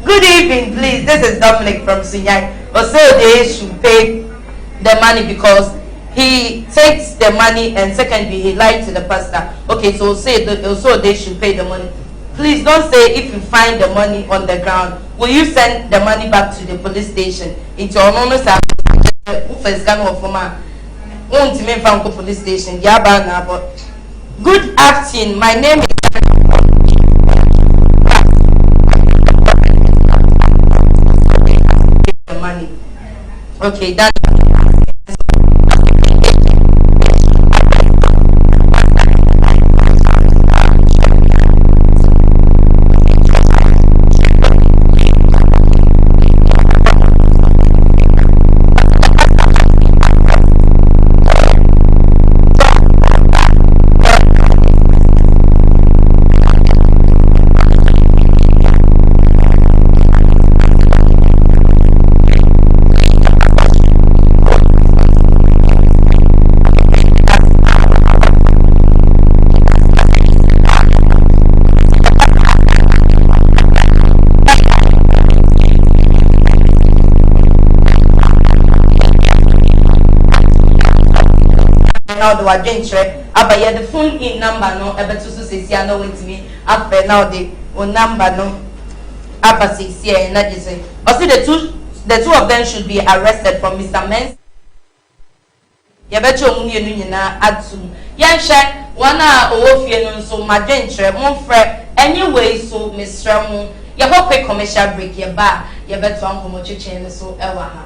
Good evening, please. This is Dominic from Sunyai. Also, they should pay the money because he takes the money and secondly he lied to the pastor. Okay, so say also they should pay the money. Please don't say if you find the money on the ground, will you send the money back to the police station? It's your normal police station. Good afternoon. My name is the money. Okay, that now the agent but yeah the phone in number no ebe to so say no wait me after now the number no apa 6 year na just say also the two of them should be arrested from Mr. Men's yɛbɛkyɛ ɔmo mmienu nyinaa atum yɛnhwɛ wɔn a ɔwɔ fie no nso madwenkyerɛ momfrɛ ɛnye wei so mesrɛ mo yɛkɔ quick commercial break yɛba yɛbɛtoa nkɔmmɔ twetwe no so ɛwɔ ha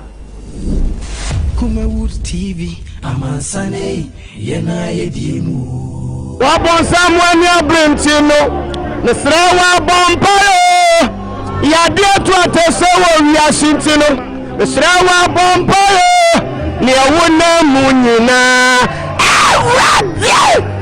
Kumawood TV amansane yena yedimu Wabon Samuel ya Brentino Nesra wabon payo Ya dia tu atesewo wiashintino Nesra wabon payo Ni awuna munyina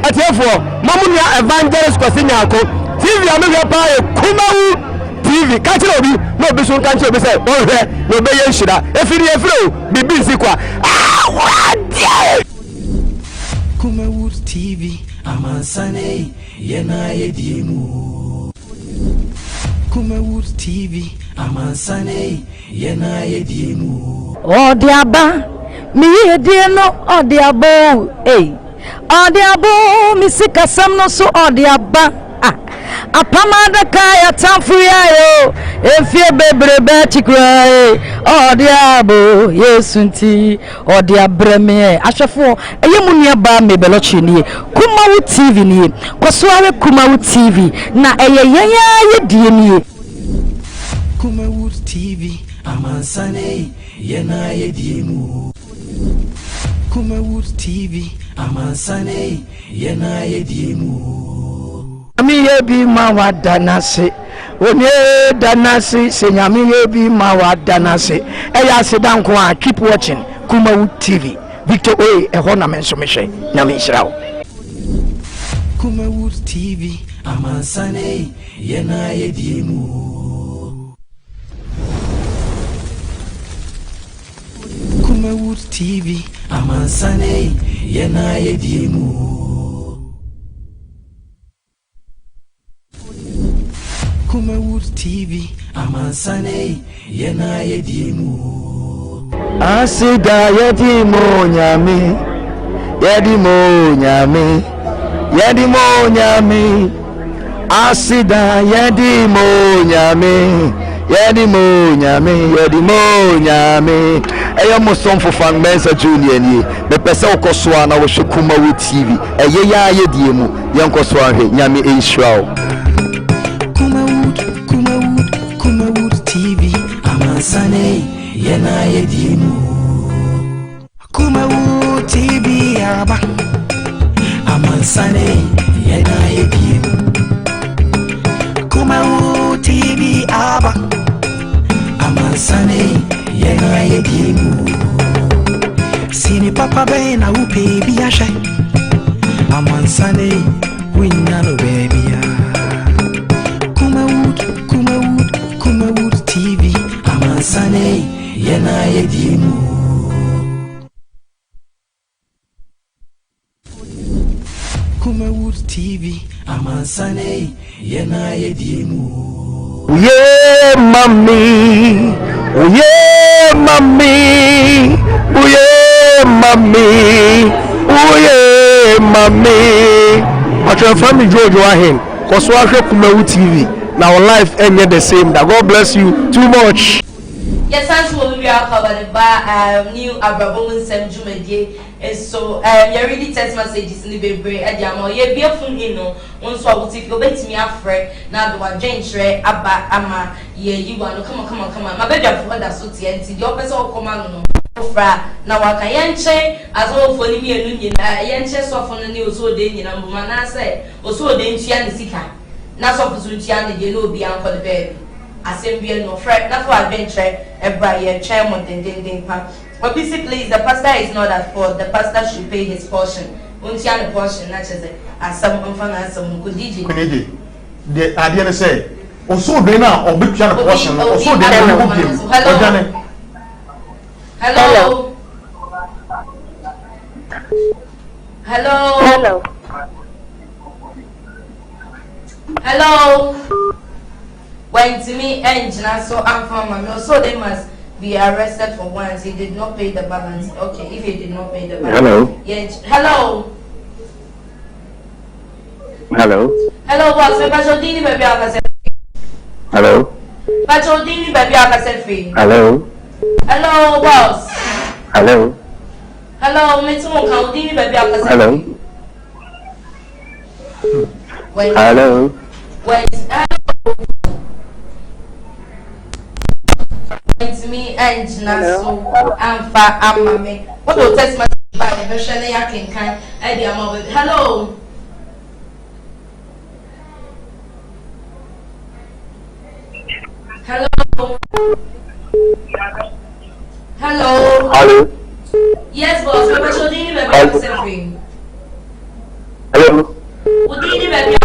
Atefo mamu ya evangelist kwasi nyako TV amehwe payo Kumawood TV kachira obi no obi so kanche obi say ohwe no obi ye nhira efiri bibi nsikwa Kumawood TV amansane yena yedimu Kumawood TV amansane yena yedimu Odiaba mi yedieno odiabo odiabo mi sikasam no so odiaba apamada kaya tamfuya yo efie bebrebe chikrai odiabo yesunti odiabreme ahwefo eyemunu ba mebelochi nie Kumawood TV nie kosoare Kumawood TV na eyeyenya yedie nie Kumawood TV amansane yena yedimu Kumawood TV amansane yena yedimu Ami yebi mawadanase Onye danase senyami yebi mawadanase Eya sedanko a keep watching Kumawood TV Victor Oye eho na mensomehwe nyame nhyirawo Kumawood TV amansane yena yedimu Kumawood TV amansane yena yedimu Kumawood TV amansane yena yedimu Asida yedimu nyame Asida yedimu nyame Eya musomfo Fangmensa Junior ni bepese okoswa na wo Kumawood TV eye ya yedimu yankoswa hwe nyame enhirawo Kumawood TV amansane yena yedimu Kumawood TV aba amansane yena yedimu Kumawood TV aba amansane yena yedimu Sini papa bena upe biyashe amansane winyano baby Kumawood TV amansane yena yedimu Kumawood TV amansane yena yedimu Uye mami Atwa family Jojo ahen koso ahwe Kumawood TV now life ain't the same. That God bless you too much. Yes, as we are covered by new Abrabo Mu Nsem Jumedie. So you really text messages in the baby at Yamo. Ye be a phone in no one so if you bet me afraid now the one Jane Abba Ama ye you want to come on. My baby for that so TNT the officer of command no. Now I can yenche as all for me and yenche so for the news so day in Amana say or so then she and the sika. Na so fusuntia ne no bi anko the baby asembie no fret na for adventure ebra ye chairman den pa but basically the pastor is not at fault. The pastor should pay his portion untia the portion na cheze asam mfa na asam ko DJ the idea say also dey na obetua the portion also dey na go give Hello. When to me engine so I'm from so they must be arrested for once. He did not pay the balance. Okay, if he did not pay the balance. Hello. Yes. Hello. Hello, boss. Pachodini baby akase. Hello. Pachodini baby akase free. Hello, boss. Hello. Hello, Miss Monka, did you baby? Hello. Hello. Wait, it's me and Naso. I'm far. I'm mammy. What will test my by the version I can kind idea. Hello. Hello. Hello. Hello. Yes, boss. What should you baby? I'm Hello. What did you baby?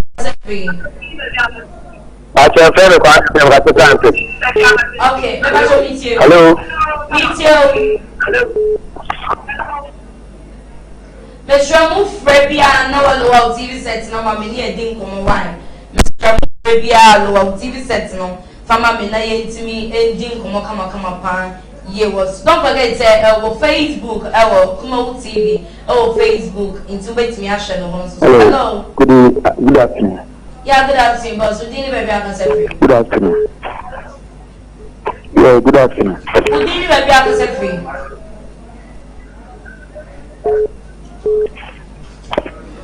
I can find a car. Okay, let me meet you. Hello. Meet you. Mr. Move Frebia, no low TV sets, no mammy near Dinkum wine. Mr. Frebia, low TV sets, no. Fama Mina to me, and Dinkum come upon. Ye was. Don't forget, our Facebook, our Kumo TV, our Facebook, into wait me, I shall hello. Good afternoon. Yeah, good afternoon, boss. We didn't baby I free. Good afternoon. Yeah, good afternoon. We didn't baby I free.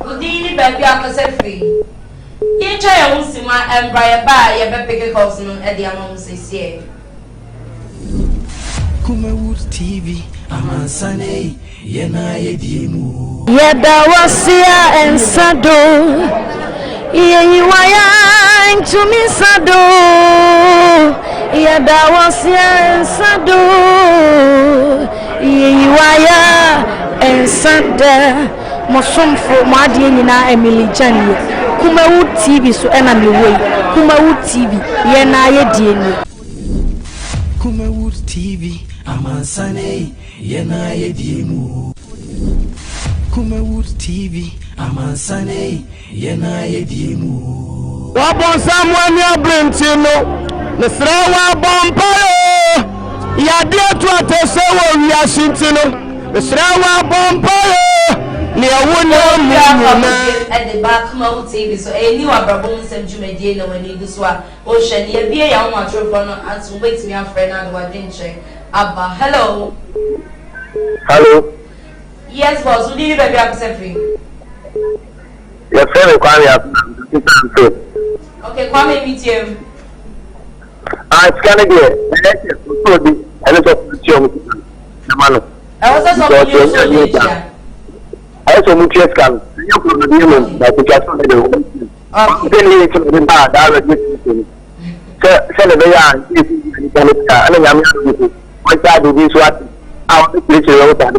We didn't baby I free. You try to see my and buy a bar, you better pick a course at the amount says here. Kumawood TV, Amansane, Yena Yedimu. Yeda wasia and sado. Ye waya to me sado. Yeda wasia and sado. Ye waya and sanda. Mosumfo madi nyina Emily Janie. Kumawood TV so ena me way. Kumawood TV yena yedienu. Kumawood TV. Amansane, Yena Yedimu. Kumawood TV, Amansane, Yena Yedimu. Wabon someone you bring to know. The Srawa Bomparo. Yadia to a Tesawa, we are Shintino. The Srawa Bomparo. Near one at the back Kumawood TV, so a new Abrabo Mu Nsem Jumedino when you do swap. Ocean, ye be a young one, and to wait me a friend and what didn't check. Abba, hello. Hello. Yes, boss. Who did you baby up free? Your friend requires okay, Kwame meet you. It's gonna get and it's a man. I was also I also moved to scan. You could be human, but you can't do it. My dad will be what our picture of that.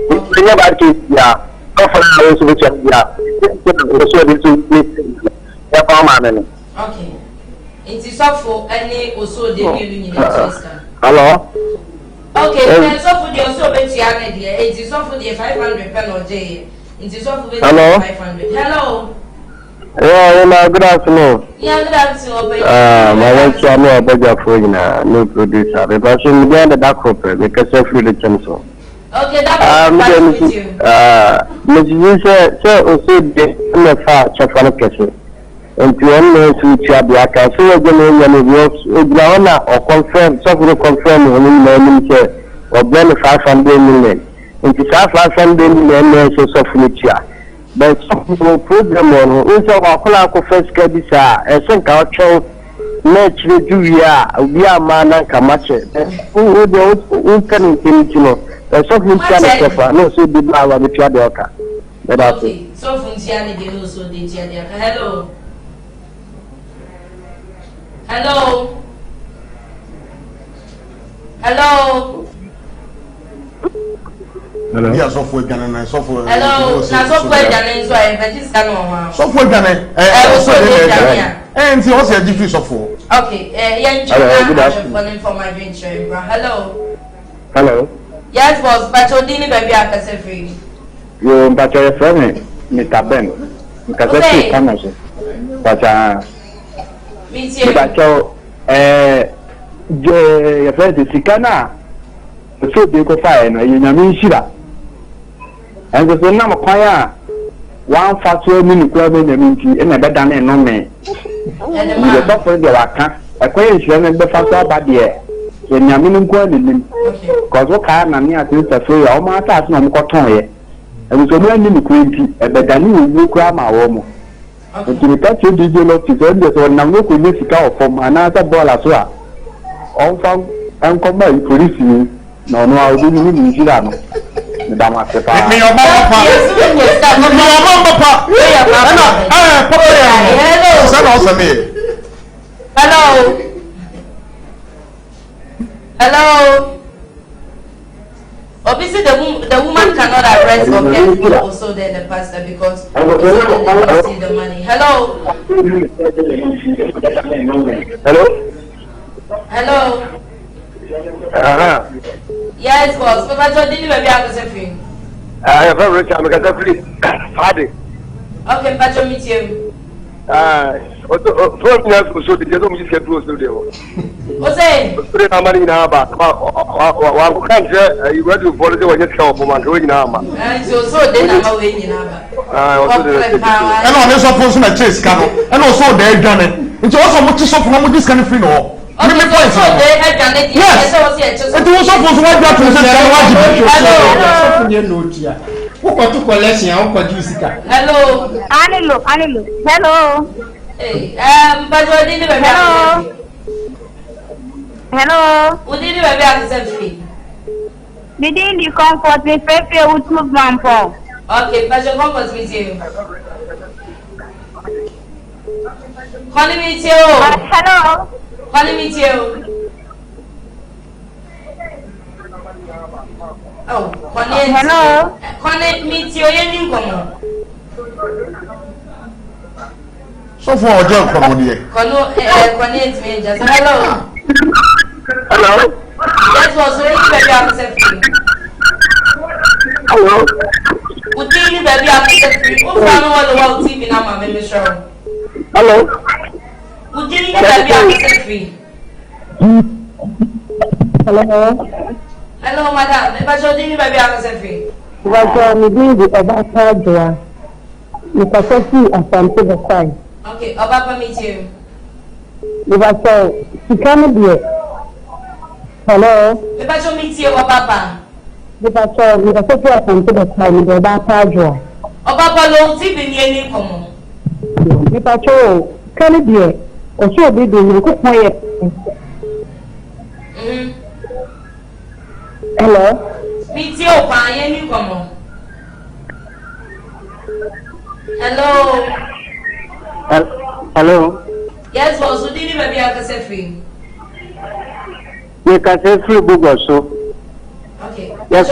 We never keep ya. Okay. It is up for any also the new hello. Okay, so for the also bet it is up for the 500 pen or day. It is up for 500. Hello. Yeah, good afternoon. Yeah, good afternoon. My name is Kwame Abaja, no producer. Because I'm going to that corporate because I feel the chance. Okay, that's with you. Mrs. Sir, also the far Chafana Castle. And to one to Chabiaka, so again, or confirm, software confirm when you say, or blend 500 million. Into 500 million, so software. But some program on which our clock first cabisa, and some culture naturally do we are man and Kamache. Who don't can know. Something can no, so did my with your daughter. Okay, so from Tiani, also did hello. Hello. Hello. Hello. Yeah, software Ghana, software. Hello. Na software Ghana so I bet is Ghana. Software Ghana. And what's your difference software? Okay. Yeah, for my venture. Hello. Hello. Yes, boss. But Odini baby akase free. You but your friend Mr. Ben. Because I see but meet you. But your friend is Sikana. So they go fire and you know Shira. And the number choir 1 factor minute club in the meeting and a better than no man. And the software they are a question and the factor bad year. Yaminin Quanin, because what kind of near to free all my task on cotton. And so many quainty, and the Danny will cram our home. And to touch you, did you look to send us on Namu Musical from another ball as well? All from Uncle Mary Police, no, I'll do you in Girano. Madame Papa. Hello. Hello. Obviously, the woman cannot arrest or get food also then the pastor because they see the money. Hello. Hello. Yes, boss. Papa, didn't maybe I was a free. I have a rich free. Friday. Okay, Pacho, meet you. First, so the gentleman is getting close to the what's it? Money now, but one can't say you went to follow when you come from going now. And so then I'm away in and on this opposite my chase canoe, and also they're done it. It's also much so from this kind of thing. Oh, yes, it was supposed to work out to the What to collection? How could you see that? Hello. Hello. Hey, but what did you have? Hello. What did you have to say? Didn't you comfort me? Pepe would move for. Okay, but your comfort with you. Honey, meet you. Hello. Honey, meet you. Oh, hello. Connect me to your income. So for a job from here. Connect me just hello. Hello. That was really baby accept free. Hello. Would you baby accept free? Who found all the world TV now, my baby show? Hello. Would you baby accept free? Hello. Hello, madam. If I show you baby accept free. But me doing the about hardware. You can see a sample the sign. Okay, Obapa meet you. If I say, she can't be it. Hello? If I show meet you, Obapa. If I say, you can see a sample the sign, the about hardware. Obapa low TV near Nicomo. If I show, can it be it? Or she'll be doing a good quiet. Hello? Meet you, Panya Nicomo. Hello? Hello? Yes, boss. Who did you baby accept free? You can say free book also. Okay. Yes.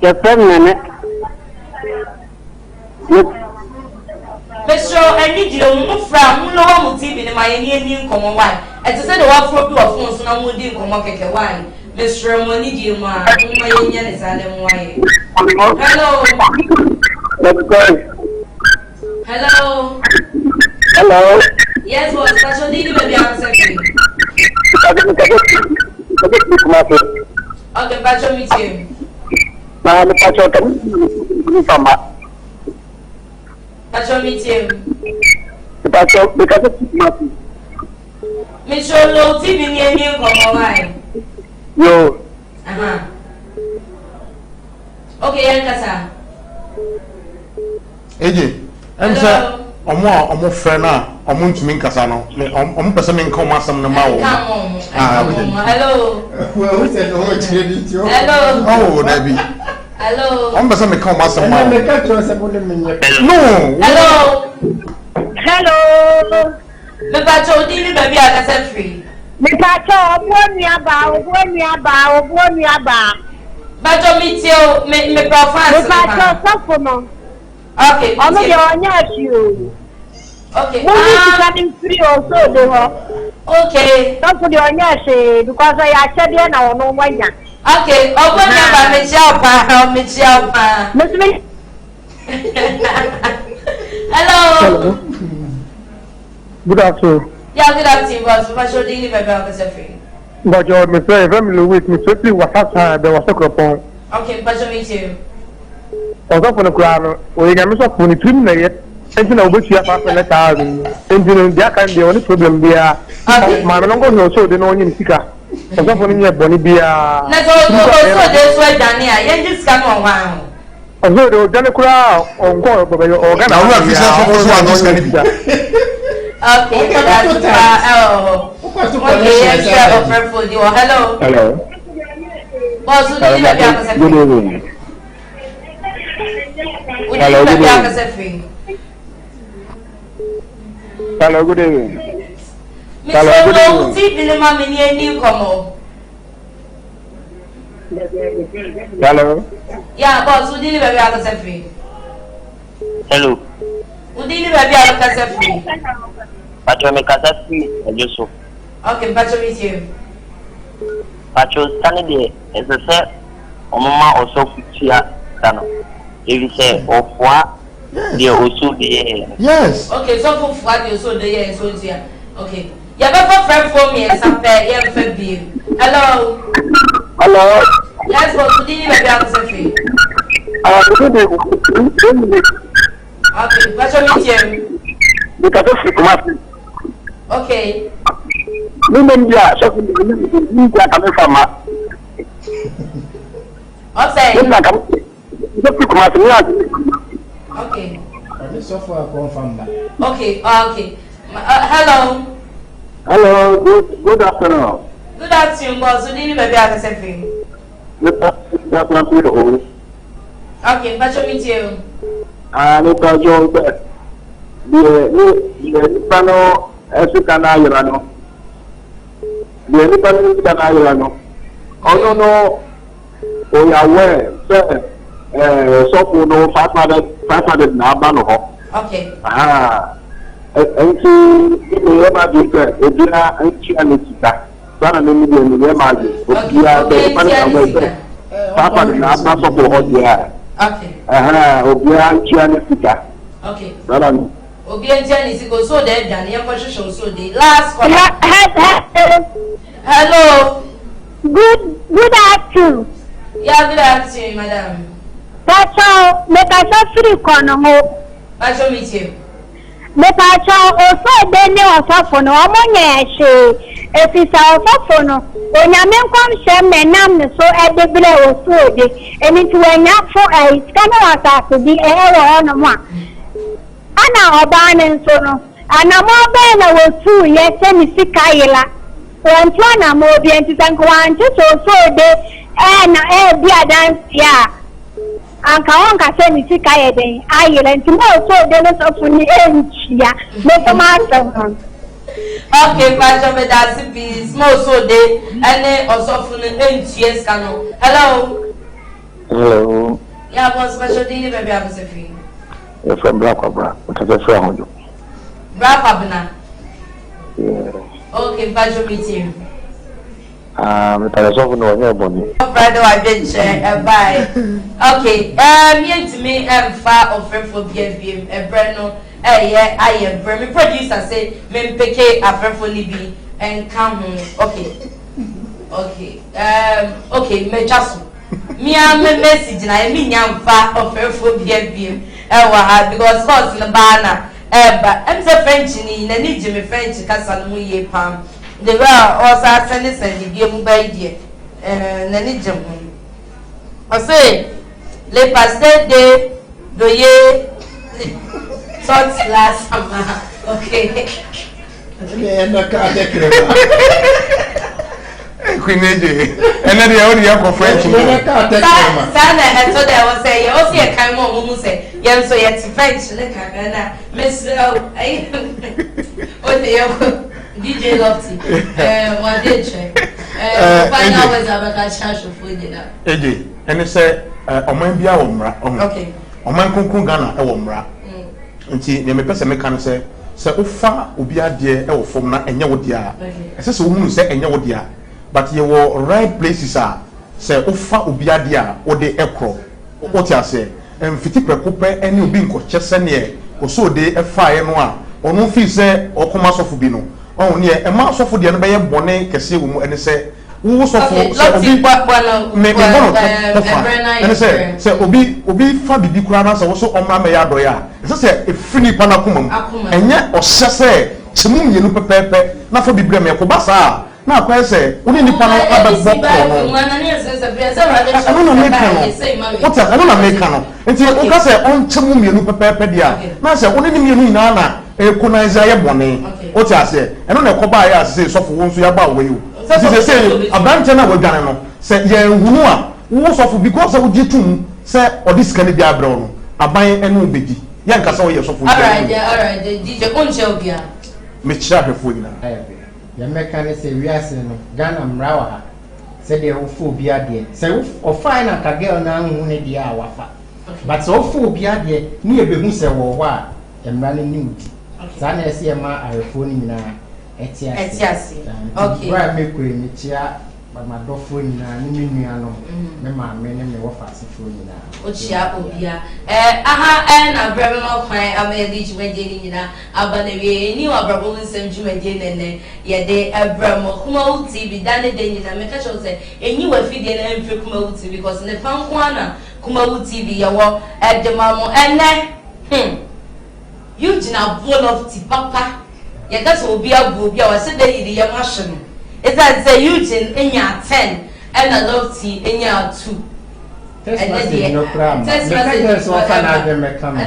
Your friend, Nene. Mr. I need you to from no TV in my Indian common wine. As I said, the one for 2 of phones, no more didn't come up wine. Mr. Money, you my Indian is wine. Hello. Let's go. Hello. Hello. Yes, boss. That's what did you baby accept free? Okay, Pacho meet you. Pacho meet you. Mr. Low TV near me, come online. Yo. Okay, Yankasa. AJ, I'm sir. Omo friend na omo ntumi nkasa no omo pese me nka omo asem no ma wo hello who said no hello oh Debbie hello omo pese me nka omo asem ma wo no hello hello me pacho di ni baby akasa free me pacho obuoni aba pacho meet you me profile me pacho sofo no. Okay. I'm not you. Okay. I'm free also. Okay. Don't put your nurse because I said you know no one. Okay. Open your Michelle. Hello. Good afternoon. Yeah, good afternoon, boss. What should you live about the free? But your my family with me swiftly was outside there was a crop. Okay, pleasure meet you. Also for the crown, we got me so funny trim yet. And you know which you have after that. And you know, that can be the only problem there. Man, I'm going to show the no in Sika. Ọ̀sán fún ní ẹ̀bọ̀ níbi à. Nẹ́tọ̀ de so ẹ̀dání à yẹn jí sika náà wá. Ọ̀sán òde òjá ní kúrò ọ̀nkọ́ ọ̀gbọ̀gbẹ̀ ọ̀gá náà. Àwọn àfisẹ́ fún fún àwọn sika níbi. Okay, so that's okay, extra offer for you. Hello. Hello. Boss, who did you have a Good evening. Hello, good evening. Hello, good evening. Mr. Low, see the mammy near newcomer. Hello. Yeah, boss, who did you have a free? Hello. Who did you have a free? Pacho me casa free, Yusuf. Okay, Pacho with you. Pacho standing there as a set, or mama also feature Tano. If you say, of what they also there. Yes. Okay, so for what you so there, so here. Okay. You have a friend for me and some fair, hello. Hello. Yes, boss, who did you have a free? Okay, Pacho with you. Because of the Okay. Women, yeah, so you are coming from us. I'm saying. Okay. Okay, okay. Hello. Hello, good afternoon. Good afternoon, boss. Who did you have a free? Okay, Pacho with you. Mr. Jones, the panel, as you can know, the panel can know. Oh, no, we are aware, sir. So, for no 500 now, okay. And see, if you ever do that, if you are anxious, Sana mimi ndio nimemaji. Ukia the 500 now, not so for hot yeah. Okay. Ukia anxious sika. Okay. Sana Obi anxious sika so there dan ye kwhwehwe so dey. Last call. Hello. Good afternoon. Yeah, good afternoon, madam. Pacho, make a free corner ho. Pacho meet you. Me pacho oso de ne osofo no omonye ehwe. Efisa osofo no onyame nkom hye menam ne so edebre oso de. Eni ti wanya fo sika na wasase bi ewo no mo a. Ana oba ne nso no. Ana mo be na wosu ye se ni sika yela. Wantu na mo bi entisanko wantu so de na bi dance ya. Anka onka se ni sika ye den ayele nti mo so de no so funi enchia me so ma san. Okay, Pacho me that be small so de ene osofuni enchia sika no. Hello. hello. Yeah, boss, Pacho dey baby abusefi. You're from Black Cobra. What is your friend? Black Abna. Yeah. Okay, Pacho meet you. Me tell you something no bonny. Brother, I didn't share. Bye. Okay. Me me far of friend for BFBM. Breno. Yeah, I am. Me producer say me pick a friend for Libby and come home. Okay. Okay. Okay. Me just me am me message na me nyam far of friend for BFBM. Because cause in the banner. But I'm the French ni na need me French kasa no ye pam. The way also send the game by dear. Nanijam. I say, le pastel de doye sort last summer. Okay. Queen AJ. And then the audio of French. Sana, I told I was saying, you also come on, who say, yes, so yet French, look at Miss oh, DJ Lofty. What did check? Find out what's about charge for you. AJ, and they say, Oman Bia Omra. Okay. Oman Kunkun Ghana, Omra. Nti ne me pese me kan se ufa obi ade e wo fom na enye wo dia ese se wo hunu se enye wo dia but ye wo right places a se ufa obi ade a wo de ekro wo ti ase mfiti prekope ene obi nkoche se ne o so de e fa ye no a onu fi se okoma sofo bi no on ne e ma sofo de no be ye bone kese wo mu ene se wo sofo se obi me bono ene se obi fa bibi kura na se wo so omra me ya do ya se efini pana kuma enye ohye se se mu mienu pepepe na fa bibire me ko basa na kwa say woni nipa no abebọ ko no I don't make no nti o ka say on chemu mienu pepepe dia na say woni ni mienu ina na recognize aye bone o ti ase eno na ko ba ya ase sofo won so ya ba we o ti say abante na wadwane no say ye hunu a wo sofo because wo gitum say odisika ne bia abre no aban eno obedi ya nka say wo ye sofo all right DJ onche obia me chia hwefo ina ya meka ne se wiase no Ghana mrawa ha se de wo fo bia de se wo fa na ka girl na hu ne dia wafa but so fo bia de ni ebehu se wo ho a emra ne ni udi sa na ese ma arefo ni nyina etiase okay right me ko ni chia ma dofo nyina ni menua no me ma me ne me wo fa se fo nyina o chia obia aha na brebe ma kwan amedi jumede ni nyina abanawie ni Abrabo Mu Nsem jumede nene ye de Abramo kuma TV dane de nyina me ka cho se enyi wa fidie na emfe kuma TV because ne fan kwa na kuma TV ye wo edemamo ene you jina full of tipapa ye ga so obia bu obia wa se de yidi ye machine is that say Eugene enya 10 and I love tea enya 2 Test message no problem. Test message so far na dem come.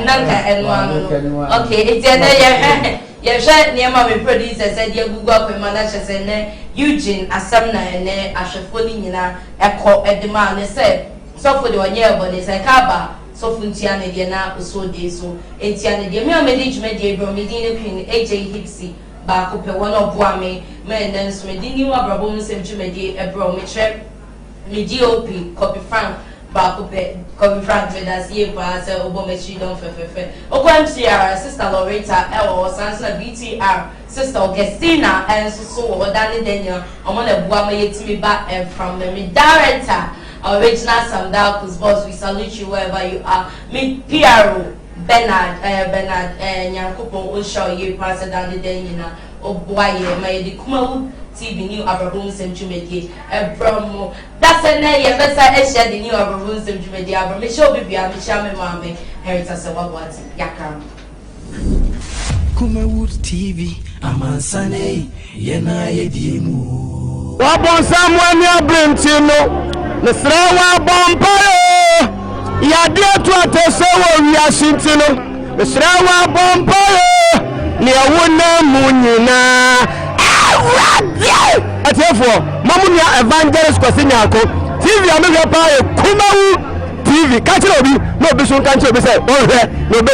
Okay, it's there ye share near my producer said ye Google up and manager say ne Eugene asam na ne ahwefo ni nyina ekọ edema ne say so for the one year but say kaba so funtia ne de na so de so entia ne de me management de Abrabo Medina Queen AJ Hipsy ba ko pe one oboa me then so me di ni Abrabo Mu Nsem jumedi ebro me che me DOP copy frank ba ko pe copy frank me das ye ba se obo me chi don fe o ko MCR sister Loretta o sansa BTR sister Augustina and so Dani Daniel o mo na bua me yetimi ba from me director original Samdalkus boss we salute you wherever you are me PRO Bernard Nyankopon o show ye pass Dani Daniel o boye my the Kumawu TV new Abrabo Mu Nsem jumedi Abramo that's a na ye besa e share the new Abrabo Mu Nsem jumedi Abramo me show bibia me share me mama heritage se wabwati yakam Kumawu TV amansane ye na ye diemu wabon Samuel ni abrentino ne sra wabon payo ya de to atese wo wiasintino ne sra wabon payo ni awona munyina awade atefo mamunya evangelist kwasinyako TV amehwe pa Kumawu TV ka kire obi no obi so kan kire obi say o hwe no